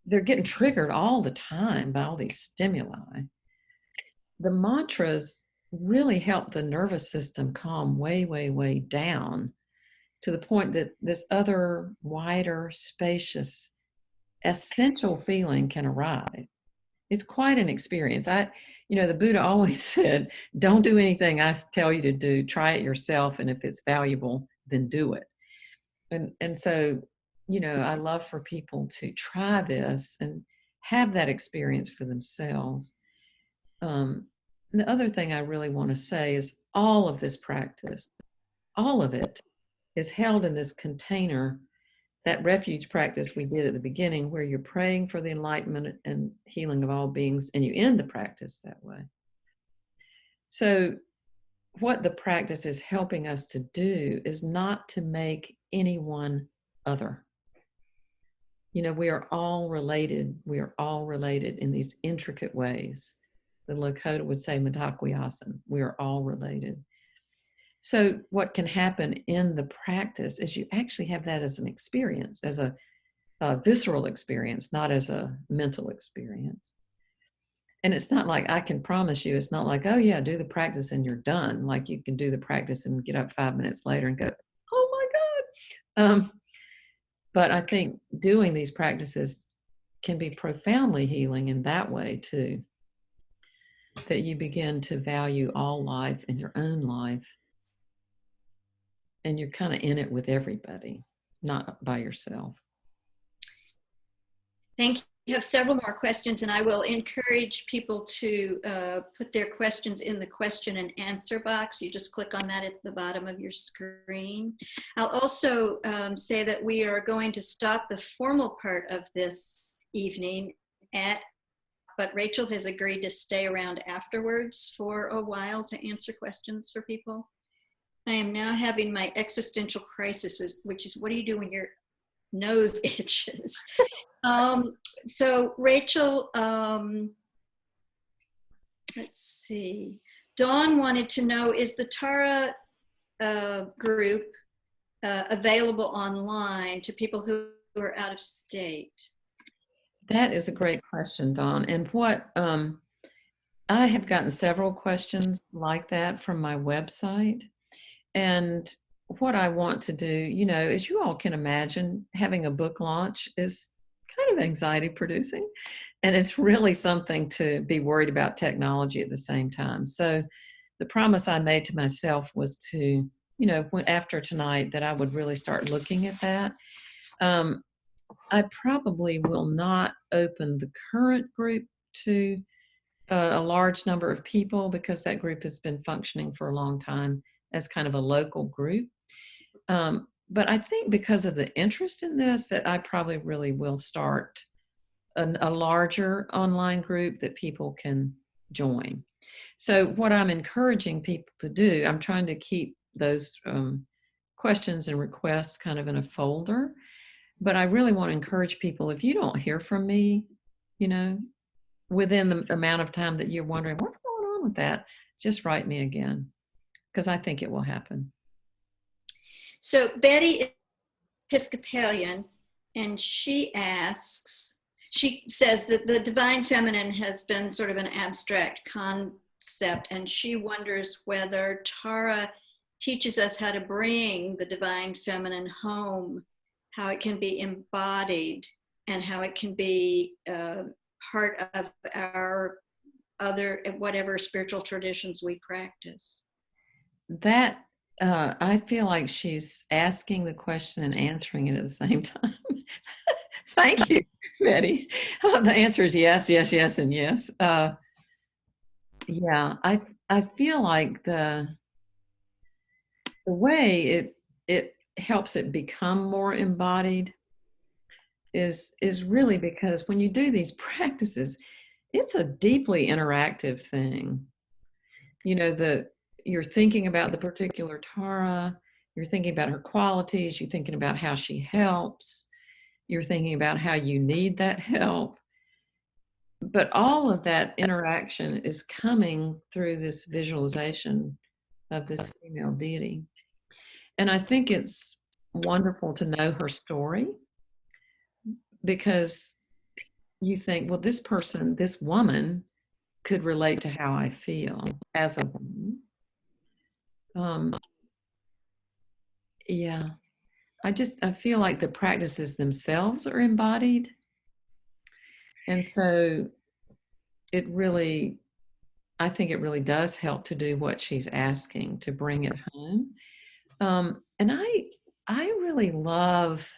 Speaker 3: they're getting triggered all the time by all these stimuli. The mantras really help the nervous system calm way, way, way down to the point that this other wider, spacious, essential feeling can arrive. It's quite an experience. The Buddha always said, don't do anything I tell you to do, try it yourself, and if it's valuable, then do it. And so, I love for people to try this and have that experience for themselves. The other thing I really want to say is all of this practice, all of it is held in this container, that refuge practice we did at the beginning, where you're praying for the enlightenment and healing of all beings, and you end the practice that way. So what the practice is helping us to do is not to make anyone other. We are all related. We are all related in these intricate ways. The Lakota would say Mitakuyasin. We are all related. So what can happen in the practice is you actually have that as an experience, as a visceral experience, not as a mental experience. And it's not like, I can promise you, it's not like, oh yeah, do the practice and you're done. Like you can do the practice and get up 5 minutes later and go, oh my God. But I think doing these practices can be profoundly healing in that way too. That you begin to value all life and your own life. And you're kind of in it with everybody, not by yourself.
Speaker 4: Thank you. You have several more questions, and I will encourage people to put their questions in the question and answer box. You just click on that at the bottom of your screen. I'll also say that we are going to stop the formal part of this evening but Rachel has agreed to stay around afterwards for a while to answer questions for people. I am now having my existential crisis, which is, what do you do when your nose itches? So Rachel, let's see. Dawn wanted to know, is the Tara group available online to people who are out of state?
Speaker 3: That is a great question, Dawn. And what I have gotten several questions like that from my website. And what I want to do, you know, as you all can imagine, having a book launch is kind of anxiety producing. And it's really something to be worried about technology at the same time. So the promise I made to myself was to, you know, after tonight, that I would really start looking at that. I probably will not open the current group to a large number of people, because that group has been functioning for a long time as kind of a local group. But I think because of the interest in this, that I probably really will start a larger online group that people can join. So what I'm encouraging people to do, I'm trying to keep those questions and requests kind of in a folder. But I really want to encourage people, if you don't hear from me, you know, within the amount of time that you're wondering what's going on with that, just write me again, because I think it will happen.
Speaker 4: So Betty is Episcopalian, and she asks, she says that the divine feminine has been sort of an abstract concept, and she wonders whether Tara teaches us how to bring the divine feminine home, how it can be embodied, and how it can be part of our other, whatever spiritual traditions we practice.
Speaker 3: That I feel like she's asking the question and answering it at the same time. Thank you, Betty. The answer is yes, yes, yes, and yes. Yeah, I feel like the way it helps it become more embodied is really because when you do these practices, it's a deeply interactive thing. You know, you're thinking about the particular Tara, you're thinking about her qualities, you're thinking about how she helps, you're thinking about how you need that help. But all of that interaction is coming through this visualization of this female deity. And I think it's wonderful to know her story, because you think, well, this person, this woman could relate to how I feel as a woman. Yeah, I feel like the practices themselves are embodied. And so I think it really does help to do what she's asking, to bring it home. And I really love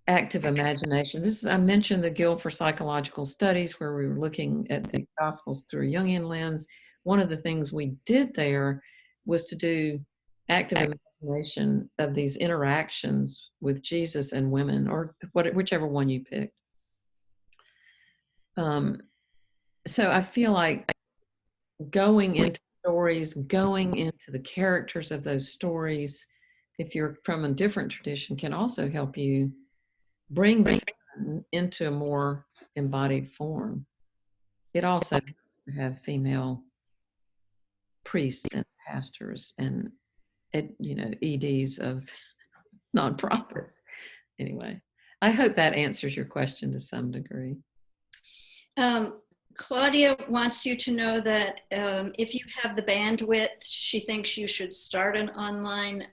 Speaker 3: active imagination. I mentioned the Guild for Psychological Studies, where we were looking at the Gospels through a Jungian lens. One of the things we did there was to do active imagination of these interactions with Jesus and women, or whichever one you picked. So I feel like going into stories, going into the characters of those stories, if you're from a different tradition, can also help you bring the into a more embodied form. It also helps to have female priests and pastors and EDs of nonprofits. Anyway, I hope that answers your question to some degree.
Speaker 4: Claudia wants you to know that if you have the bandwidth, she thinks you should start an online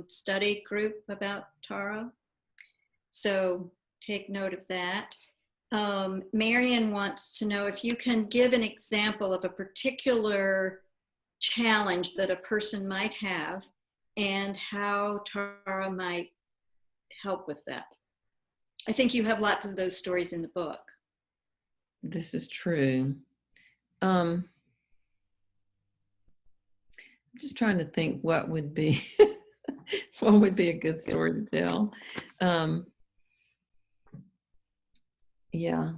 Speaker 4: study group about Tara. So take note of that. Marion wants to know if you can give an example of a particular challenge that a person might have and how Tara might help with that. I think you have lots of those stories in the book.
Speaker 3: This is true. I'm just trying to think what would be what would be a good story to tell. Yeah.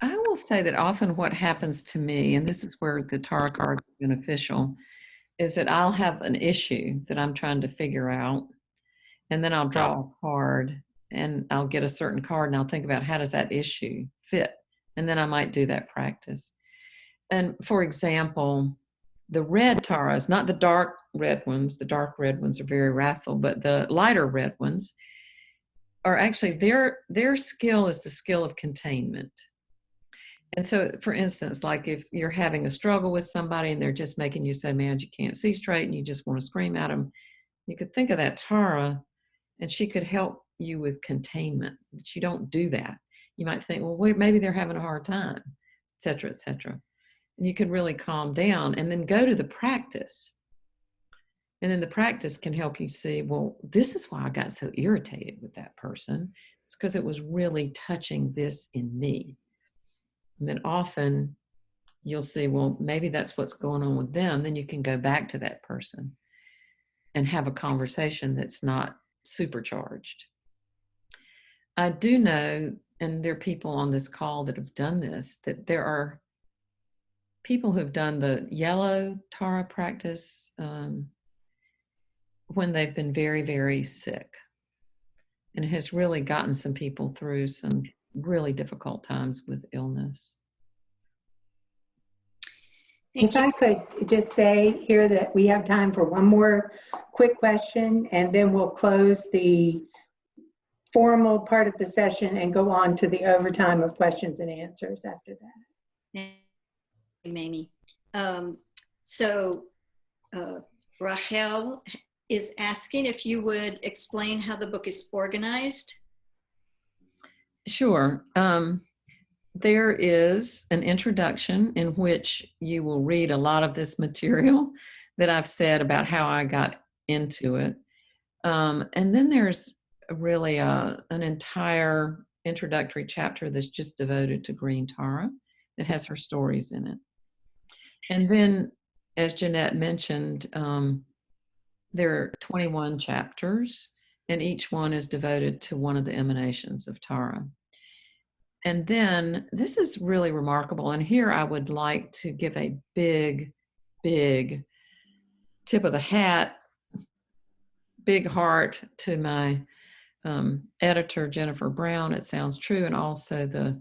Speaker 3: I will say that often what happens to me, and this is where the Tara card is beneficial, is that I'll have an issue that I'm trying to figure out, and then I'll draw a card and I'll get a certain card and I'll think about how does that issue fit, and then I might do that practice. And for example, the red Taras, not the dark red ones, the dark red ones are very wrathful, but the lighter red ones are actually, their skill is the skill of containment. And so, for instance, like if you're having a struggle with somebody and they're just making you so mad you can't see straight and you just want to scream at them, you could think of that Tara and she could help you with containment. But you don't do that. You might think, well, wait, maybe they're having a hard time, et cetera, et cetera. And you can really calm down and then go to the practice. And then the practice can help you see, well, this is why I got so irritated with that person. It's because it was really touching this in me. And then often you'll see, well, maybe that's what's going on with them. Then you can go back to that person and have a conversation that's not supercharged. I do know, and there are people on this call that have done this, that there are people who've done the yellow Tara practice when they've been very, very sick. And it has really gotten some people through some really difficult times with illness.
Speaker 1: If I could just say here that we have time for one more quick question, and then we'll close the formal part of the session and go on to the overtime of questions and answers after that.
Speaker 4: Thank you, Mamie. Rachel is asking if you would explain how the book is organized.
Speaker 3: Sure. There is an introduction in which you will read a lot of this material that I've said about how I got into it. And then there's really an entire introductory chapter that's just devoted to Green Tara that has her stories in it. And then, as Jeanette mentioned, there are 21 chapters, and each one is devoted to one of the emanations of Tara. And then this is really remarkable. And here I would like to give a big, big tip of the hat, big heart to my editor, Jennifer Brown at Sounds True, and also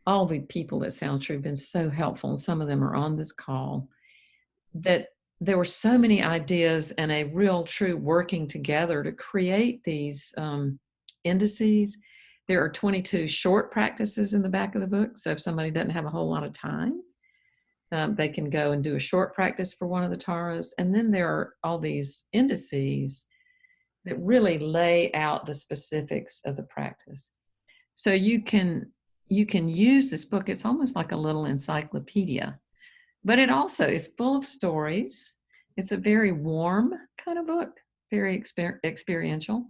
Speaker 3: all the people at Sounds True have been so helpful. And some of them are on this call, that there were so many ideas and a real true working together to create these indices. There are 22 short practices in the back of the book. So if somebody doesn't have a whole lot of time, they can go and do a short practice for one of the Taras. And then there are all these indices that really lay out the specifics of the practice. So you can use this book. It's almost like a little encyclopedia, but it also is full of stories. It's a very warm kind of book, very experiential.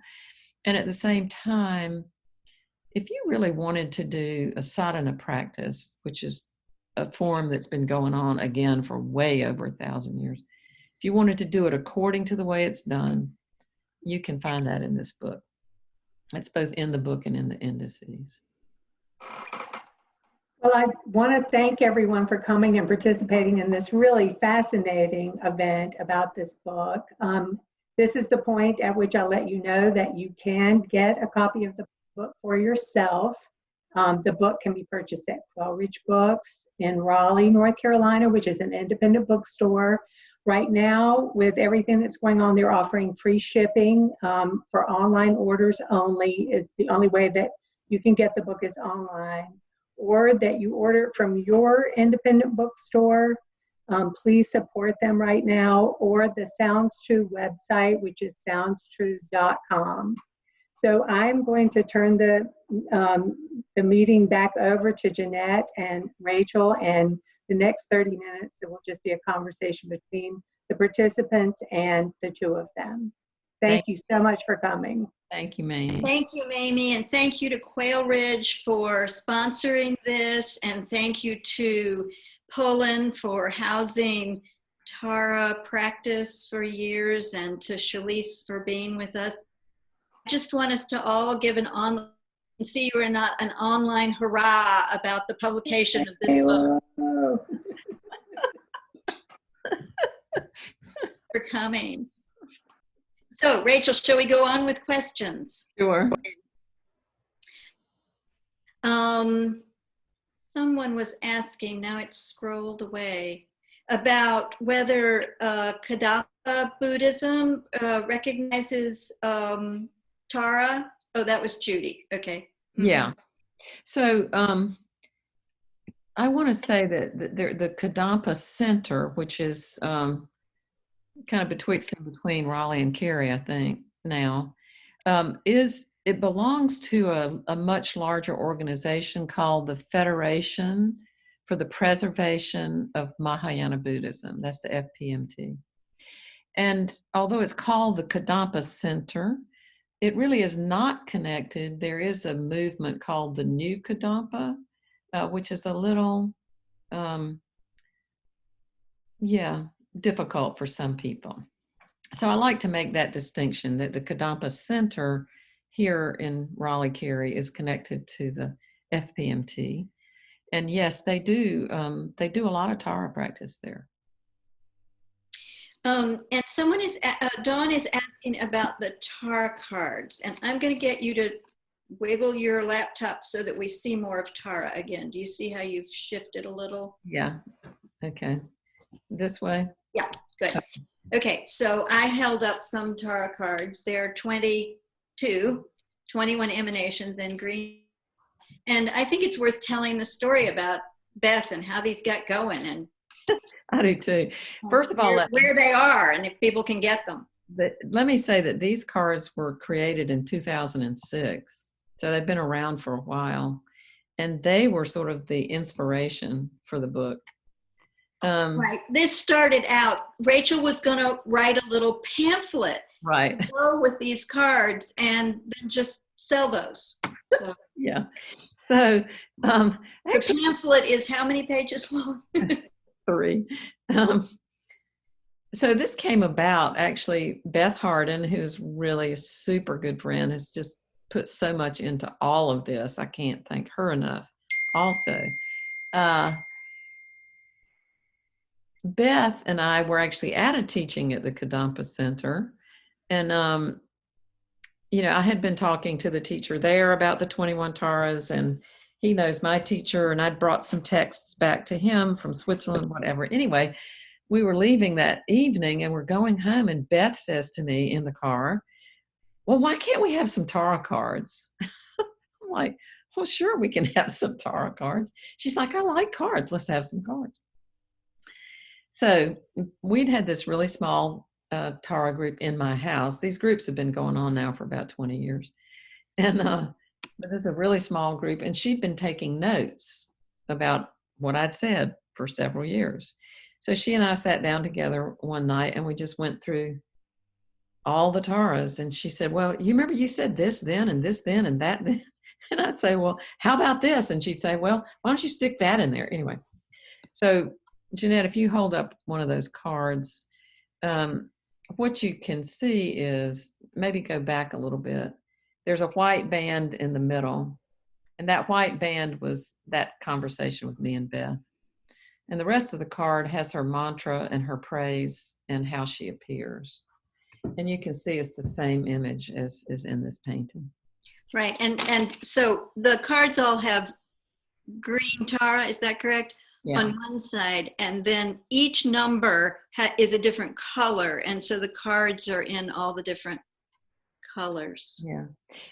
Speaker 3: And at the same time, if you really wanted to do a sadhana practice, which is a form that's been going on again for way over 1,000 years, if you wanted to do it according to the way it's done, you can find that in this book. It's both in the book and in the indices.
Speaker 1: Well, I want to thank everyone for coming and participating in this really fascinating event about this book. This is the point at which I'll let you know that you can get a copy of the book for yourself. The book can be purchased at Quailridge Books in Raleigh, North Carolina, which is an independent bookstore. Right now, with everything that's going on, they're offering free shipping for online orders only. It's the only way that you can get the book is online, or that you order it from your independent bookstore. Please support them right now, or the Sounds True website, which is soundstrue.com. So I'm going to turn the meeting back over to Jeanette and Rachel, and the next 30 minutes, it will just be a conversation between the participants and the two of them. Thank you so much for coming.
Speaker 3: Thank you, Mamie.
Speaker 4: Thank you, Mamie, and thank you to Quailridge for sponsoring this, and thank you to Poland for housing Tara Practice for years, and to Shalise for being with us. I just want us to all give an online, see you are not an online hurrah about the publication of this book. For coming. So, Rachel, shall we go on with questions?
Speaker 3: Sure.
Speaker 4: Someone was asking, now it's scrolled away, about whether Kadapa Buddhism recognizes Tara. Oh, that was Judy. Okay.
Speaker 3: Yeah. So I want to say that the Kadampa Center, which is kind of between Raleigh and Cary, I think now, it belongs to a much larger organization called the Federation for the Preservation of Mahayana Buddhism. That's the FPMT. And although it's called the Kadampa Center, it really is not connected. There is a movement called the New Kadampa, which is a little, difficult for some people. So I like to make that distinction, that the Kadampa Center here in Raleigh-Cary is connected to the FPMT. And yes, they do a lot of Tara practice there.
Speaker 4: And someone is, Dawn is asking about the Tara cards, and I'm going to get you to wiggle your laptop so that we see more of Tara again. Do you see how you've shifted a little?
Speaker 3: Yeah, okay. This way?
Speaker 4: Yeah, good. Okay, so I held up some Tara cards. There are 21 emanations in green. And I think it's worth telling the story about Beth and how these got going, and
Speaker 3: I do too. First of all,
Speaker 4: where they are and if people can get them.
Speaker 3: Let me say that these cards were created in 2006. So they've been around for a while. And they were sort of the inspiration for the book.
Speaker 4: Right. This started out, Rachel was going to write a little pamphlet.
Speaker 3: Right.
Speaker 4: Go with these cards and then just sell those. So,
Speaker 3: yeah. So
Speaker 4: the pamphlet is how many pages long?
Speaker 3: 3. So this came about, actually, Beth Harden, who's really a super good friend, has just put so much into all of this. I can't thank her enough. Also, Beth and I were actually at a teaching at the Kadampa Center. And, I had been talking to the teacher there about the 21 Taras, and he knows my teacher, and I'd brought some texts back to him from Switzerland, whatever. Anyway, we were leaving that evening and we're going home, and Beth says to me in the car, well, why can't we have some Tara cards? I'm like, well, sure, we can have some Tara cards. She's like, I like cards. Let's have some cards. So we'd had this really small Tara group in my house. These groups have been going on now for about 20 years. And but there's a really small group, and she'd been taking notes about what I'd said for several years. So she and I sat down together one night, and we just went through all the Taras. And she said, well, you remember you said this then, and this then, and that then? And I'd say, well, how about this? And she'd say, well, why don't you stick that in there? Anyway, so Jeanette, if you hold up one of those cards, what you can see is, maybe go back a little bit. There's a white band in the middle, and that white band was that conversation with me and Beth. And the rest of the card has her mantra and her praise and how she appears. And you can see it's the same image as is in this painting.
Speaker 4: Right. And so the cards all have green Tara, is that correct?
Speaker 3: Yeah.
Speaker 4: On one side, and then each number is a different color, and so the cards are in all the different colors.
Speaker 3: Yeah.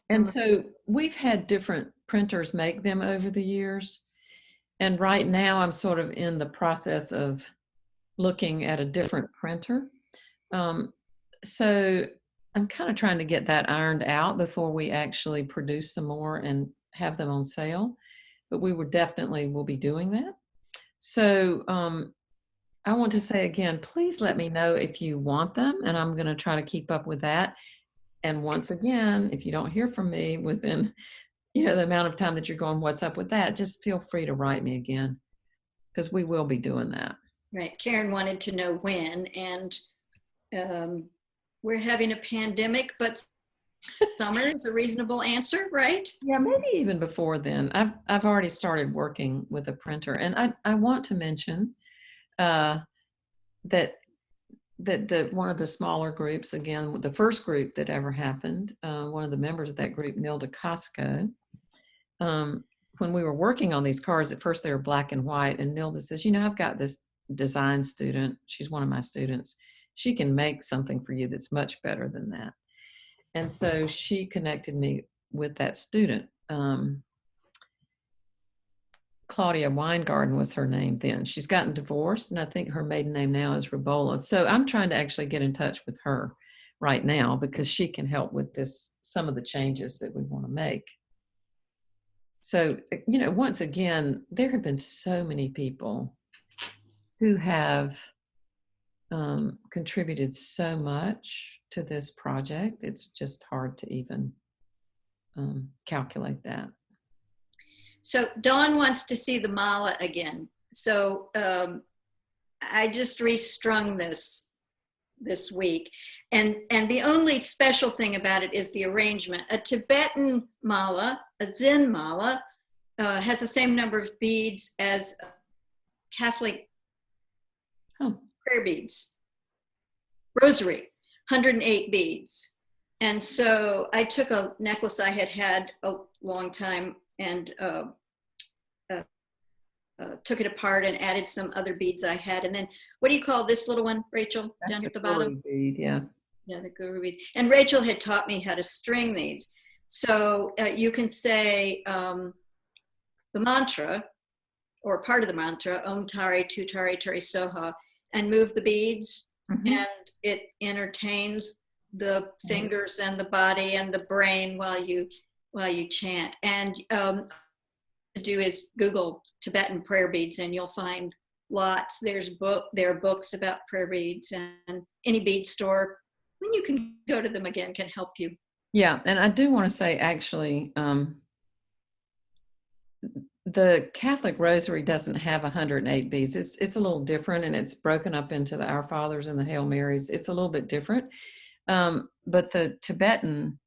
Speaker 3: And so we've had different printers make them over the years. And right now I'm sort of in the process of looking at a different printer. So I'm kind of trying to get that ironed out before we actually produce some more and have them on sale. But we will be doing that. So I want to say again, please let me know if you want them, and I'm going to try to keep up with that. And once again, if you don't hear from me within, the amount of time that you're going, what's up with that? Just feel free to write me again, because we will be doing that.
Speaker 4: Right. Karen wanted to know when, and we're having a pandemic, but summer is a reasonable answer, right?
Speaker 3: Yeah, maybe even before then. I've already started working with a printer, and I want to mention that one of the smaller groups, again, the first group that ever happened, one of the members of that group, Nilda Costco, when we were working on these cards, at first they were black and white, and Nilda says, I've got this design student. She's one of my students. She can make something for you that's much better than that. And so she connected me with that student. Claudia Weingarten was her name then. She's gotten divorced, and I think her maiden name now is Rabola. So I'm trying to actually get in touch with her right now, because she can help with some of the changes that we want to make. So, once again, there have been so many people who have contributed so much to this project. It's just hard to even calculate that.
Speaker 4: So Dawn wants to see the mala again. So I just restrung this week. And the only special thing about it is the arrangement. A Tibetan mala, a Zen mala, has the same number of beads as Catholic prayer beads. Rosary, 108 beads. And so I took a necklace I had a long time and took it apart and added some other beads I had. And then, what do you call this little one, Rachel?
Speaker 3: That's
Speaker 4: down at the bottom?
Speaker 3: Bead, yeah.
Speaker 4: Yeah, the guru bead. And Rachel had taught me how to string these. So you can say the mantra, or part of the mantra, Om Tari, Tu Tari, Tari Soha, and move the beads. Mm-hmm. And it entertains the fingers and the body and the brain while you chant. And to do is Google Tibetan prayer beads, and you'll find lots. There are books about prayer beads, and any bead store, when you can go to them again, can help you.
Speaker 3: Yeah, and I do want to say, actually, the Catholic Rosary doesn't have 108 beads. It's a little different, and it's broken up into the Our Fathers and the Hail Marys. It's a little bit different. But the Tibetan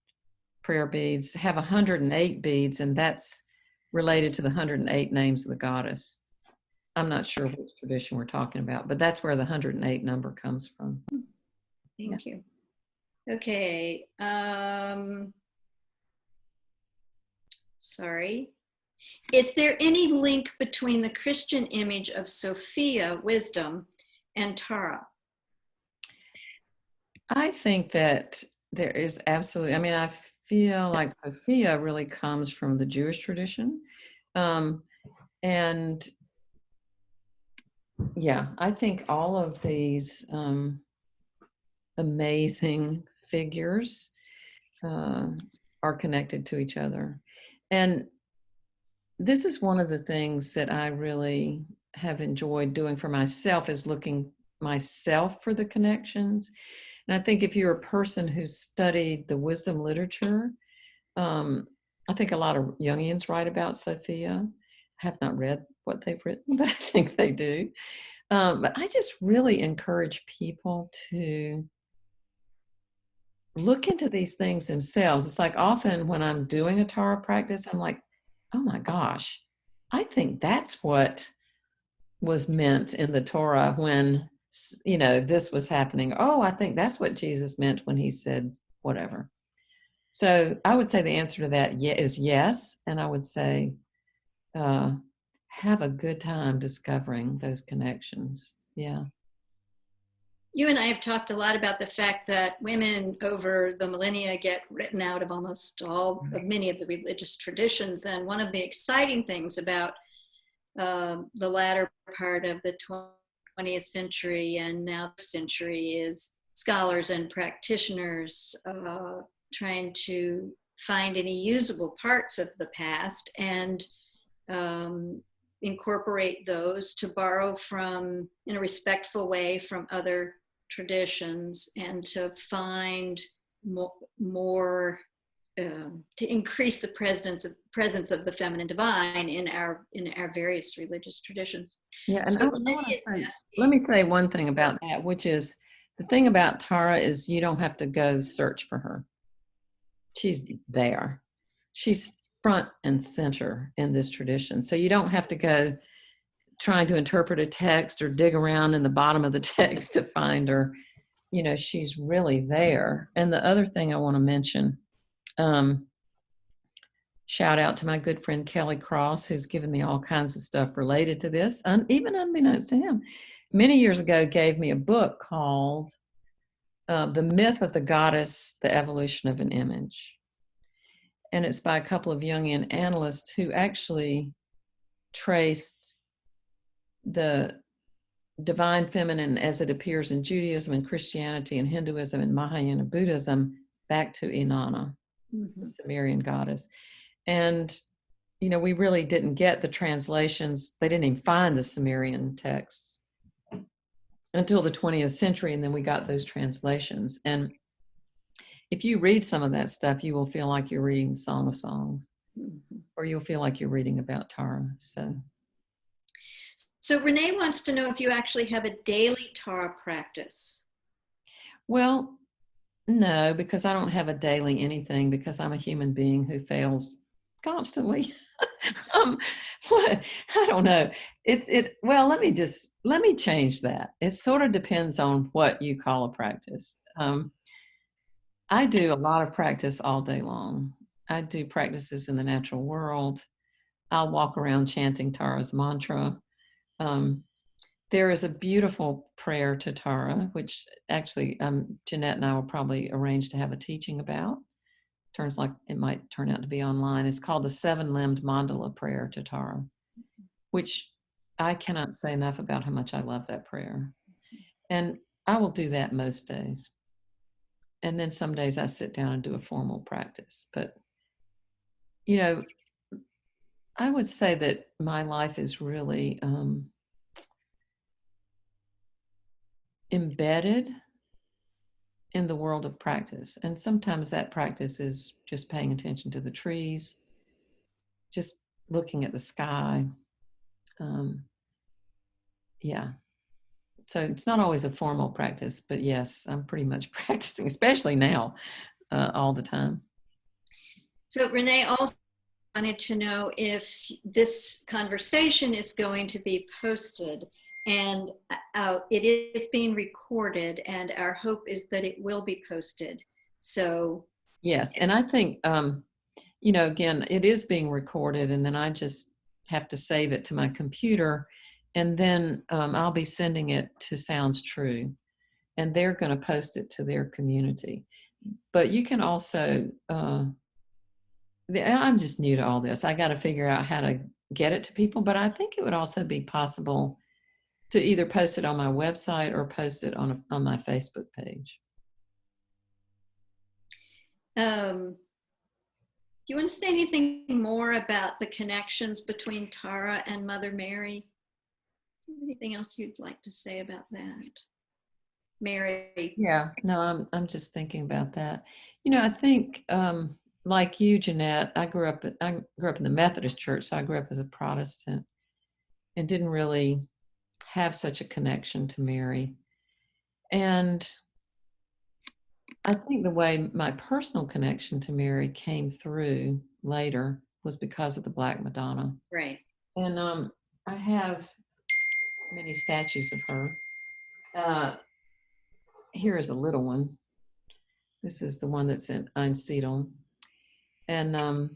Speaker 3: prayer beads have 108 beads, and that's related to the 108 names of the goddess. I'm not sure which tradition we're talking about, but that's where the 108 number comes from.
Speaker 4: Thank you. Okay. Sorry. Is there any link between the Christian image of Sophia, wisdom, and Tara? I
Speaker 3: think that there is absolutely, I feel like Sophia really comes from the Jewish tradition. And yeah, I think all of these amazing figures are connected to each other. And this is one of the things that I really have enjoyed doing for myself, is looking myself for the connections. And I think if you're a person who's studied the wisdom literature, I think a lot of Jungians write about Sophia. I have not read what they've written, but I think they do. But I just really encourage people to look into these things themselves. It's like, often when I'm doing a Tara practice, I'm like, oh my gosh, I think that's what was meant in the Torah when, this was happening. Oh, I think that's what Jesus meant when he said whatever. So I would say the answer to that is yes. And I would say have a good time discovering those connections. Yeah.
Speaker 4: You and I have talked a lot about the fact that women over the millennia get written out of almost all of many of the religious traditions. And one of the exciting things about the latter part of the 20th century and now the century is scholars and practitioners trying to find any usable parts of the past and incorporate those to borrow from, in a respectful way, from other traditions, and to find more to increase the presence of the feminine divine in our various religious traditions.
Speaker 3: Yeah, and
Speaker 4: So
Speaker 3: let me say one thing about that, which is the thing about Tara is you don't have to go search for her. She's there. She's front and center in this tradition. So you don't have to go trying to interpret a text or dig around in the bottom of the text to find her. You know, she's really there. And the other thing I want to mention, shout out to my good friend Kelly Cross, who's given me all kinds of stuff related to this, even unbeknownst to him. Many years ago, gave me a book called The Myth of the Goddess, The Evolution of an Image. And it's by a couple of Jungian analysts who actually traced the divine feminine as it appears in Judaism and Christianity and Hinduism and Mahayana Buddhism back to Inanna, the Sumerian goddess. And, you know, we really didn't get the translations. They didn't even find the Sumerian texts until the 20th century, and then we got those translations. And if you read some of that stuff, you will feel like you're reading the Song of Songs, or you'll feel like you're reading about Tara.
Speaker 4: So Renee wants to know if you actually have a daily Tara practice.
Speaker 3: Well, no, because I don't have a daily anything, because I'm a human being who fails constantly. What? I don't know. Well, let me change that. It sort of depends on what you call a practice. I do a lot of practice all day long. I do practices in the natural world. I'll walk around chanting Tara's mantra. There is a beautiful prayer to Tara, which actually Jeanette and I will probably arrange to have a teaching about. Turns like it might turn out to be online. It's called the Seven-Limbed Mandala Prayer to Tara, which I cannot say enough about how much I love that prayer. And I will do that most days. And then some days I sit down and do a formal practice. But, you know, I would say that my life is really embedded in the world of practice. And sometimes that practice is just paying attention to the trees, just looking at the sky. Yeah. So it's not always a formal practice, but yes, I'm pretty much practicing, especially now, all the time.
Speaker 4: So Renee also wanted to know if this conversation is going to be posted, and it is being recorded, and our hope is that it will be posted. So
Speaker 3: yes, and I think you know, again, it is being recorded, and then I just have to save it to my computer, and then I'll be sending it to Sounds True, and they're going to post it to their community. But you can also I'm just new to all this. I got to figure out how to get it to people, but I think it would also be possible to either post it on my website or post it on my Facebook page.
Speaker 4: do you want to say anything more about the connections between Tara and Mother Mary? Anything else you'd like to say about that, Mary?
Speaker 3: Yeah, no, I'm just thinking about that. You know, I think like you, Jeanette, I grew up in the Methodist church, so I grew up as a Protestant and didn't really have such a connection to Mary. And I think the way my personal connection to Mary came through later was because of the Black Madonna.
Speaker 4: Right.
Speaker 3: And I have many statues of her. Here is a little one. This is the one that's in Einsiedeln. And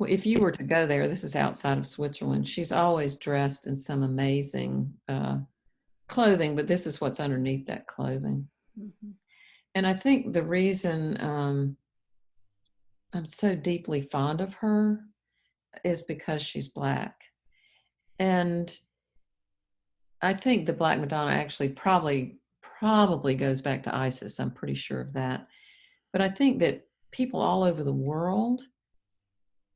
Speaker 3: if you were to go there, this is outside of Switzerland, she's always dressed in some amazing clothing, but this is what's underneath that clothing.
Speaker 4: Mm-hmm.
Speaker 3: And I think the reason I'm so deeply fond of her is because she's Black. And I think the Black Madonna actually probably goes back to Isis. I'm pretty sure of that. But I think that people all over the world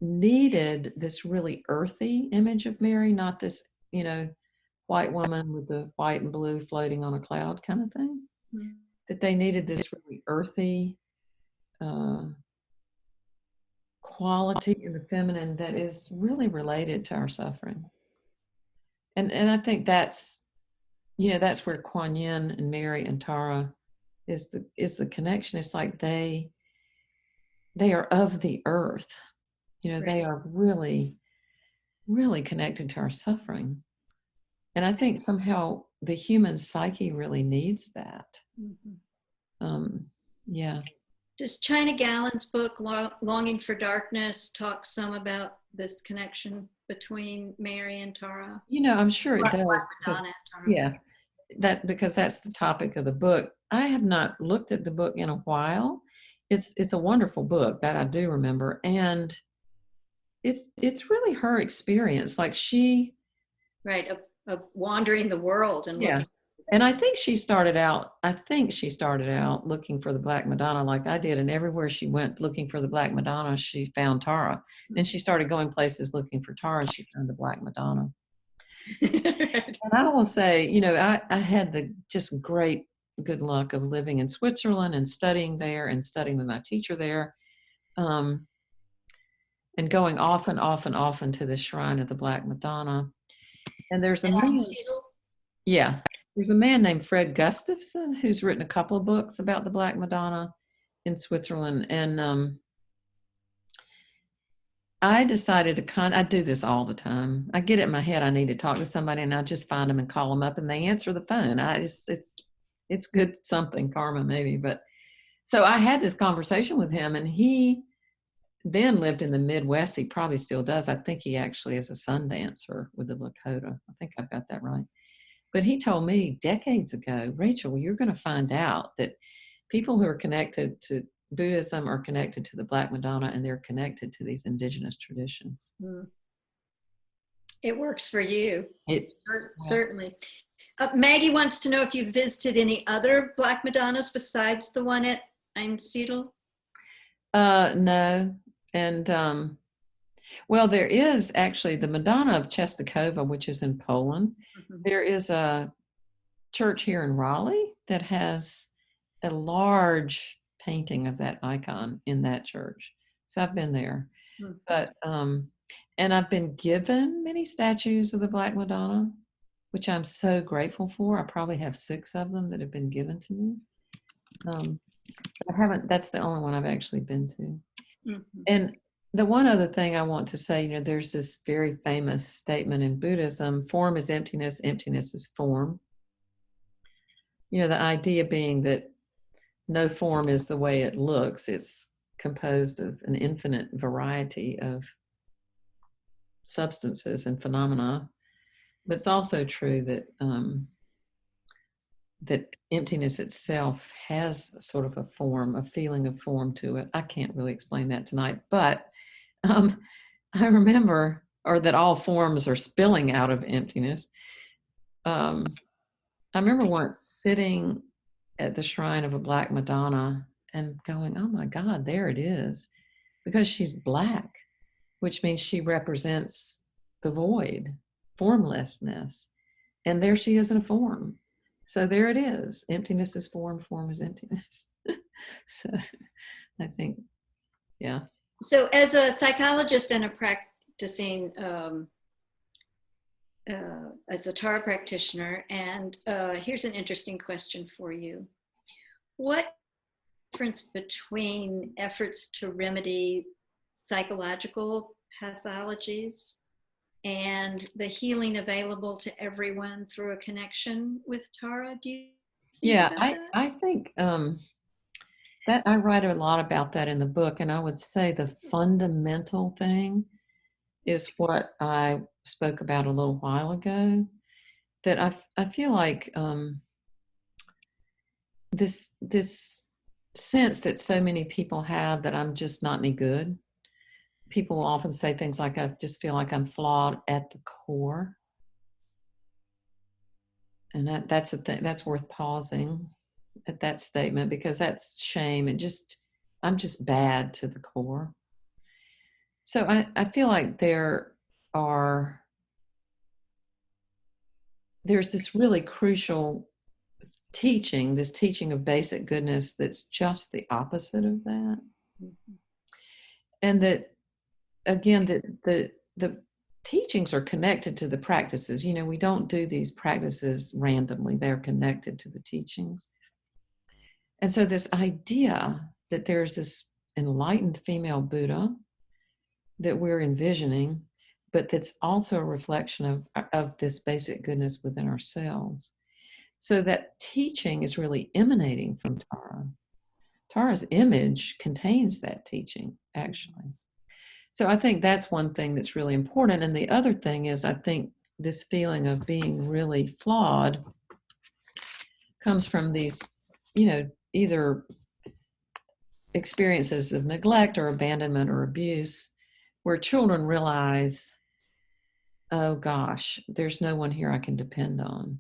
Speaker 3: needed this really earthy image of Mary, not this, white woman with the white and blue floating on a cloud kind of thing. Mm-hmm. That they needed this really earthy quality in the feminine that is really related to our suffering. And I think that's where Kuan Yin and Mary and Tara is the connection. It's like they are of the earth. Right. They are really, really connected to our suffering. And I think somehow the human psyche really needs that. Mm-hmm. Yeah.
Speaker 4: Does China Gallen's book, Longing for Darkness, talk some about this connection between Mary and Tara?
Speaker 3: I'm sure it does. Because that's the topic of the book. I have not looked at the book in a while. It's a wonderful book that I do remember. And it's really her experience. Like she...
Speaker 4: Right, of wandering the world and looking.
Speaker 3: And I think she started out looking for the Black Madonna like I did. And everywhere she went looking for the Black Madonna, she found Tara. Then she started going places looking for Tara, and she found the Black Madonna. And I will say, I had the just great good luck of living in Switzerland and studying there and studying with my teacher there. And going often to the shrine of the Black Madonna. And there's a man, there's a man named Fred Gustafson who's written a couple of books about the Black Madonna in Switzerland. And I decided I do this all the time. I get it in my head I need to talk to somebody, and I just find them and call them up, and they answer the phone. It's good something, karma maybe. But so I had this conversation with him, and he then lived in the Midwest. He probably still does. I think he actually is a sun dancer with the Lakota. I think I've got that right. But he told me decades ago, Rachel, you're going to find out that people who are connected to Buddhism are connected to the Black Madonna, and they're connected to these indigenous traditions.
Speaker 4: It works for you. Certainly. Maggie wants to know if you've visited any other Black Madonnas besides the one at Einsiedel.
Speaker 3: No. And well, there is actually the Madonna of Czestochowa, which is in Poland. Mm-hmm. There is a church here in Raleigh that has a large painting of that icon in that church. So I've been there. Mm-hmm. But and I've been given many statues of the Black Madonna, which I'm so grateful for. I probably have 6 of them that have been given to me. I haven't, that's the only one I've actually been to. Mm-hmm. And the one other thing I want to say, there's this very famous statement in Buddhism, form is emptiness, emptiness is form. The idea being that no form is the way it looks. It's composed of an infinite variety of substances and phenomena. But it's also true that that emptiness itself has sort of a form, a feeling of form to it. I can't really explain that tonight, but I remember, or that all forms are spilling out of emptiness. I remember once sitting at the shrine of a Black Madonna and going, oh my God, there it is. Because she's Black, which means she represents the void, formlessness. And there she is in a form. So there it is. Emptiness is form, form is emptiness. So I think, yeah.
Speaker 4: So as a psychologist and a practicing, as a Tara practitioner, and here's an interesting question for you. What difference between efforts to remedy psychological pathologies and the healing available to everyone through a connection with Tara? Do you think
Speaker 3: I think That I write a lot about that in the book, and I would say the fundamental thing is what I spoke about a little while ago. That I feel like this sense that so many people have that I'm just not any good. People will often say things like, I just feel like I'm flawed at the core. And that's a thing that's worth pausing at that statement, because that's shame. I'm just bad to the core. So I feel like there's this really crucial teaching, this teaching of basic goodness that's just the opposite of that. Mm-hmm. And that, again, the teachings are connected to the practices. You know, we don't do these practices randomly. They're connected to the teachings. And so this idea that there's this enlightened female Buddha that we're envisioning, but that's also a reflection of this basic goodness within ourselves. So that teaching is really emanating from Tara. Tara's image contains that teaching, actually. So I think that's one thing that's really important. And the other thing is, I think this feeling of being really flawed comes from these, either experiences of neglect or abandonment or abuse, where children realize, oh gosh, there's no one here I can depend on.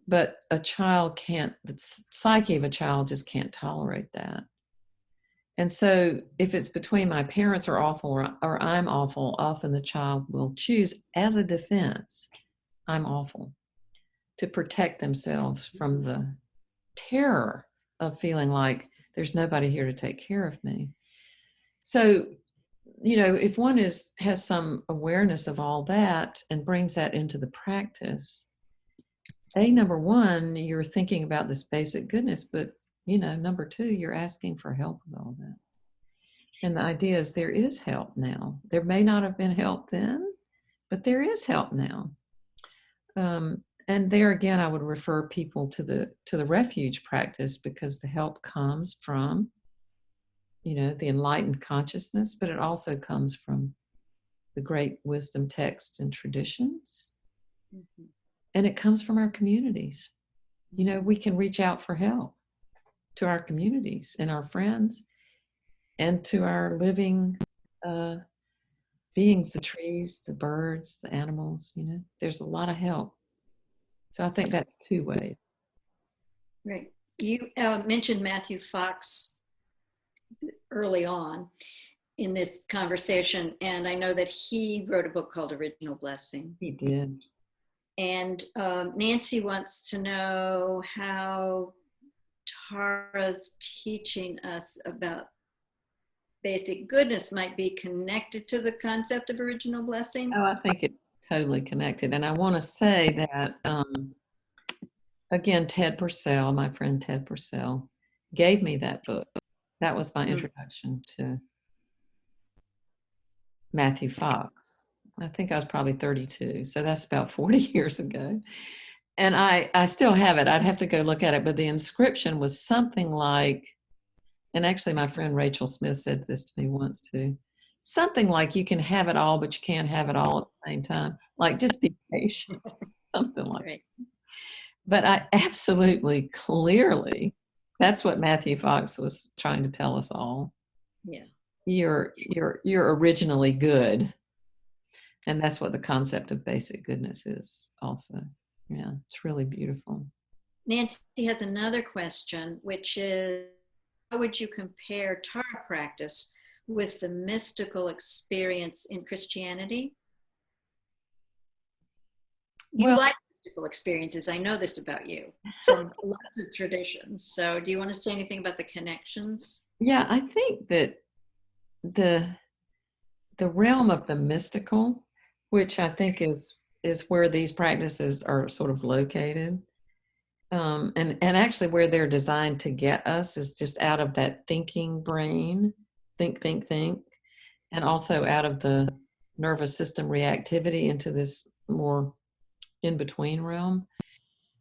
Speaker 3: But a child can't, the psyche of a child just can't tolerate that. And so if it's between my parents are awful or I'm awful, often the child will choose as a defense, I'm awful, to protect themselves from the terror of feeling like there's nobody here to take care of me. So, if one has some awareness of all that and brings that into the practice, number one, you're thinking about this basic goodness, but number two, you're asking for help with all that. And the idea is there is help now. There may not have been help then, but there is help now. And there again, I would refer people to the refuge practice, because the help comes from, the enlightened consciousness, but it also comes from the great wisdom texts and traditions. Mm-hmm. And it comes from our communities. We can reach out for help to our communities and our friends and to our living beings, the trees, the birds, the animals. There's a lot of help. So I think that's two ways.
Speaker 4: Right. You mentioned Matthew Fox early on in this conversation, and I know that he wrote a book called Original Blessing.
Speaker 3: He did.
Speaker 4: And Nancy wants to know how Tara's teaching us about basic goodness might be connected to the concept of original blessing.
Speaker 3: Oh, I think it's totally connected. And I want to say that, again, Ted Purcell, my friend Ted Purcell, gave me that book. That was my introduction to Matthew Fox. I think I was probably 32. So that's about 40 years ago. And I still have it. I'd have to go look at it. But the inscription was something like, and actually my friend Rachel Smith said this to me once too, something like, you can have it all, but you can't have it all at the same time. Like, just be patient, something like that. But I absolutely, clearly, that's what Matthew Fox was trying to tell us all.
Speaker 4: Yeah.
Speaker 3: You're originally good. And that's what the concept of basic goodness is also. Yeah, it's really beautiful.
Speaker 4: Nancy has another question, which is, how would you compare Tara practice with the mystical experience in Christianity? You like mystical experiences. I know this about you from lots of traditions. So do you want to say anything about the connections?
Speaker 3: Yeah, I think that the realm of the mystical, which I think is where these practices are sort of located, and actually where they're designed to get us, is just out of that thinking brain, think, and also out of the nervous system reactivity into this more in-between realm.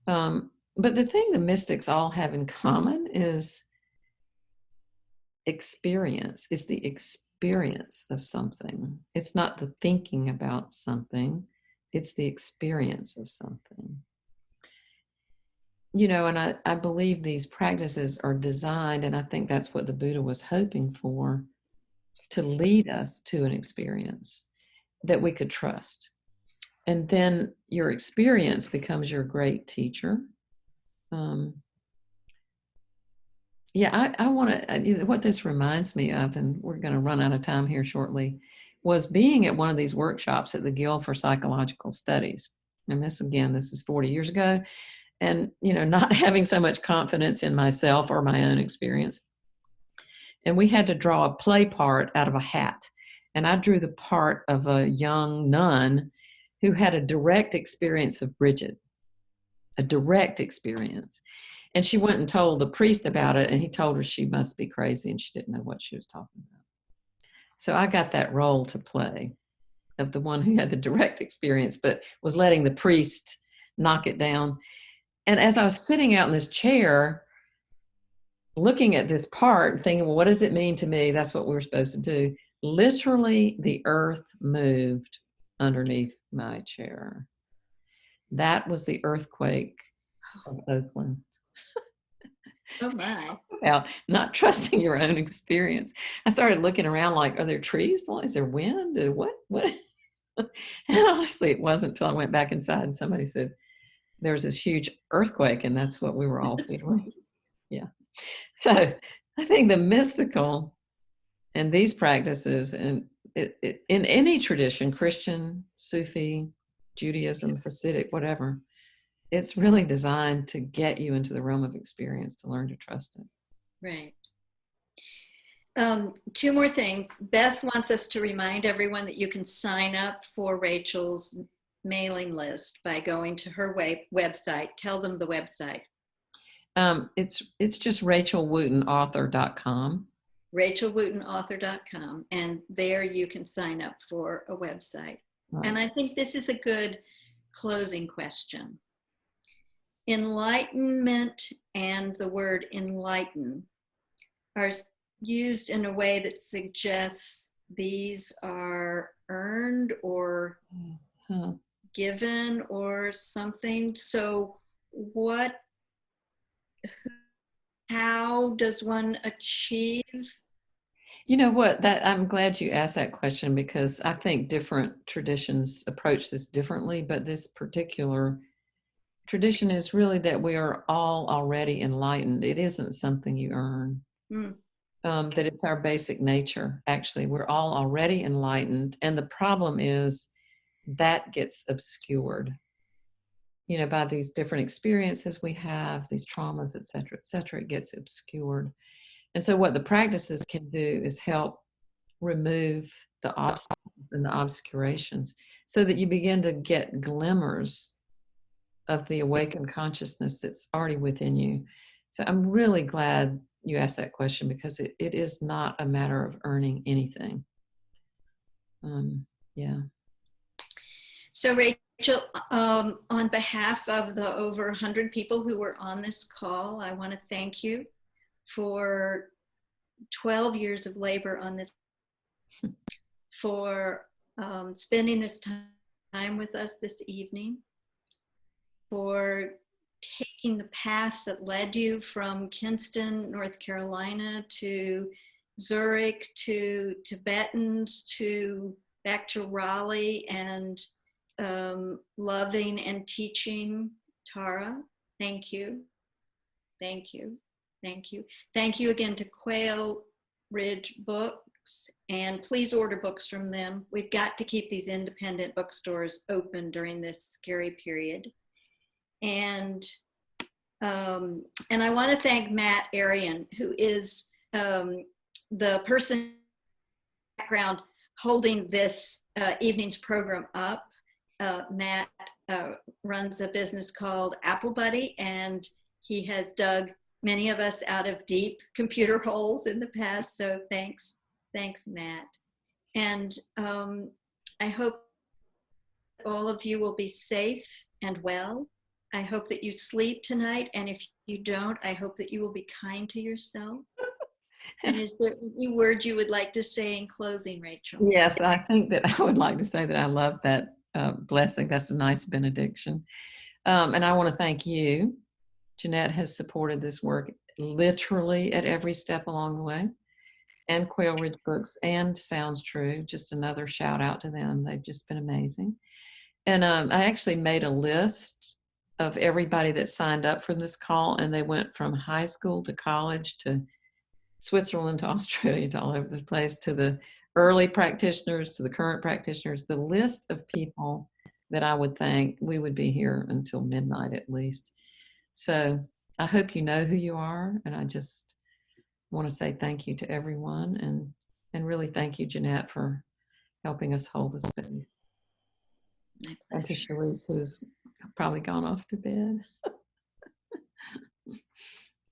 Speaker 3: But the thing the mystics all have in common is experience. It's the experience of something. It's not the thinking about something. It's the experience of something. You know, and I believe these practices are designed, and I think that's what the Buddha was hoping for, to lead us to an experience that we could trust. And then your experience becomes your great teacher. I want to, what this reminds me of, and we're going to run out of time here shortly, was being at one of these workshops at the Guild for Psychological Studies. And this is 40 years ago. And, you know, not having so much confidence in myself or my own experience. And we had to draw a play part out of a hat. And I drew the part of a young nun who had a direct experience of Bridget, a direct experience. And she went and told the priest about it, and he told her she must be crazy and she didn't know what she was talking about. So I got that role to play of the one who had the direct experience, but was letting the priest knock it down. And as I was sitting out in this chair, looking at this part and thinking, well, what does it mean to me? That's what we were supposed to do. Literally, the earth moved underneath my chair. That was the earthquake of Oakland.
Speaker 4: Oh my.
Speaker 3: About not trusting your own experience. I started looking around like, are there trees blowing? Is there wind? What? And honestly, it wasn't until I went back inside and somebody said, there was this huge earthquake, and that's what we were all feeling. Yeah. So I think the mystical and these practices, and in any tradition, Christian, Sufi, Judaism, Hasidic, whatever, it's really designed to get you into the realm of experience, to learn to trust it.
Speaker 4: Right. Two more things. Beth wants us to remind everyone that you can sign up for Rachel's mailing list by going to her website. Tell them the website.
Speaker 3: It's just rachelwootenauthor.com.
Speaker 4: rachelwootenauthor.com, and there you can sign up for a website. Right. And I think this is a good closing question. Enlightenment and the word enlighten are used in a way that suggests these are earned or given or something. So how does one achieve?
Speaker 3: You know what, I'm glad you asked that question, because I think different traditions approach this differently, but this particular tradition is really that we are all already enlightened. It isn't something you earn. That it's our basic nature. Actually, we're all already enlightened. And the problem is that gets obscured, you know, by these different experiences we have, these traumas, et cetera, it gets obscured. And so what the practices can do is help remove the obstacles and the obscurations so that you begin to get glimmers of the awakened consciousness that's already within you. So I'm really glad you asked that question, because it is not a matter of earning anything. Yeah.
Speaker 4: So Rachel, on behalf of the over 100 people who were on this call, I want to thank you for 12 years of labor on this, for spending this time with us this evening, for taking the path that led you from Kinston, North Carolina, to Zurich, to Tibetans, to back to Raleigh, and loving and teaching Tara. Thank you. Thank you. Thank you. Thank you again to Quail Ridge Books, and please order books from them. We've got to keep these independent bookstores open during this scary period. And I want to thank Matt Arian, who is the person in the background holding this evening's program up. Matt runs a business called Apple Buddy, and he has dug many of us out of deep computer holes in the past. So thanks, Matt. And I hope all of you will be safe and well. I hope that you sleep tonight, and if you don't, I hope that you will be kind to yourself. And is there any word you would like to say in closing, Rachel?
Speaker 3: Yes, I think that I would like to say that I love that blessing. That's a nice benediction. And I want to thank you. Jeanette has supported this work literally at every step along the way. And Quail Ridge Books and Sounds True. Just another shout out to them. They've just been amazing. And I actually made a list of everybody that signed up for this call, and they went from high school to college to Switzerland to Australia to all over the place, to the early practitioners, to the current practitioners. The list of people that I would thank, we would be here until midnight at least. So I hope you know who you are, and I just want to say thank you to everyone, and really thank you, Jeanette, for helping us hold the space. And to Sharice, who's probably gone off to bed.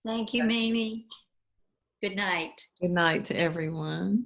Speaker 4: Thank you, Mamie. Good night.
Speaker 3: Good night to everyone.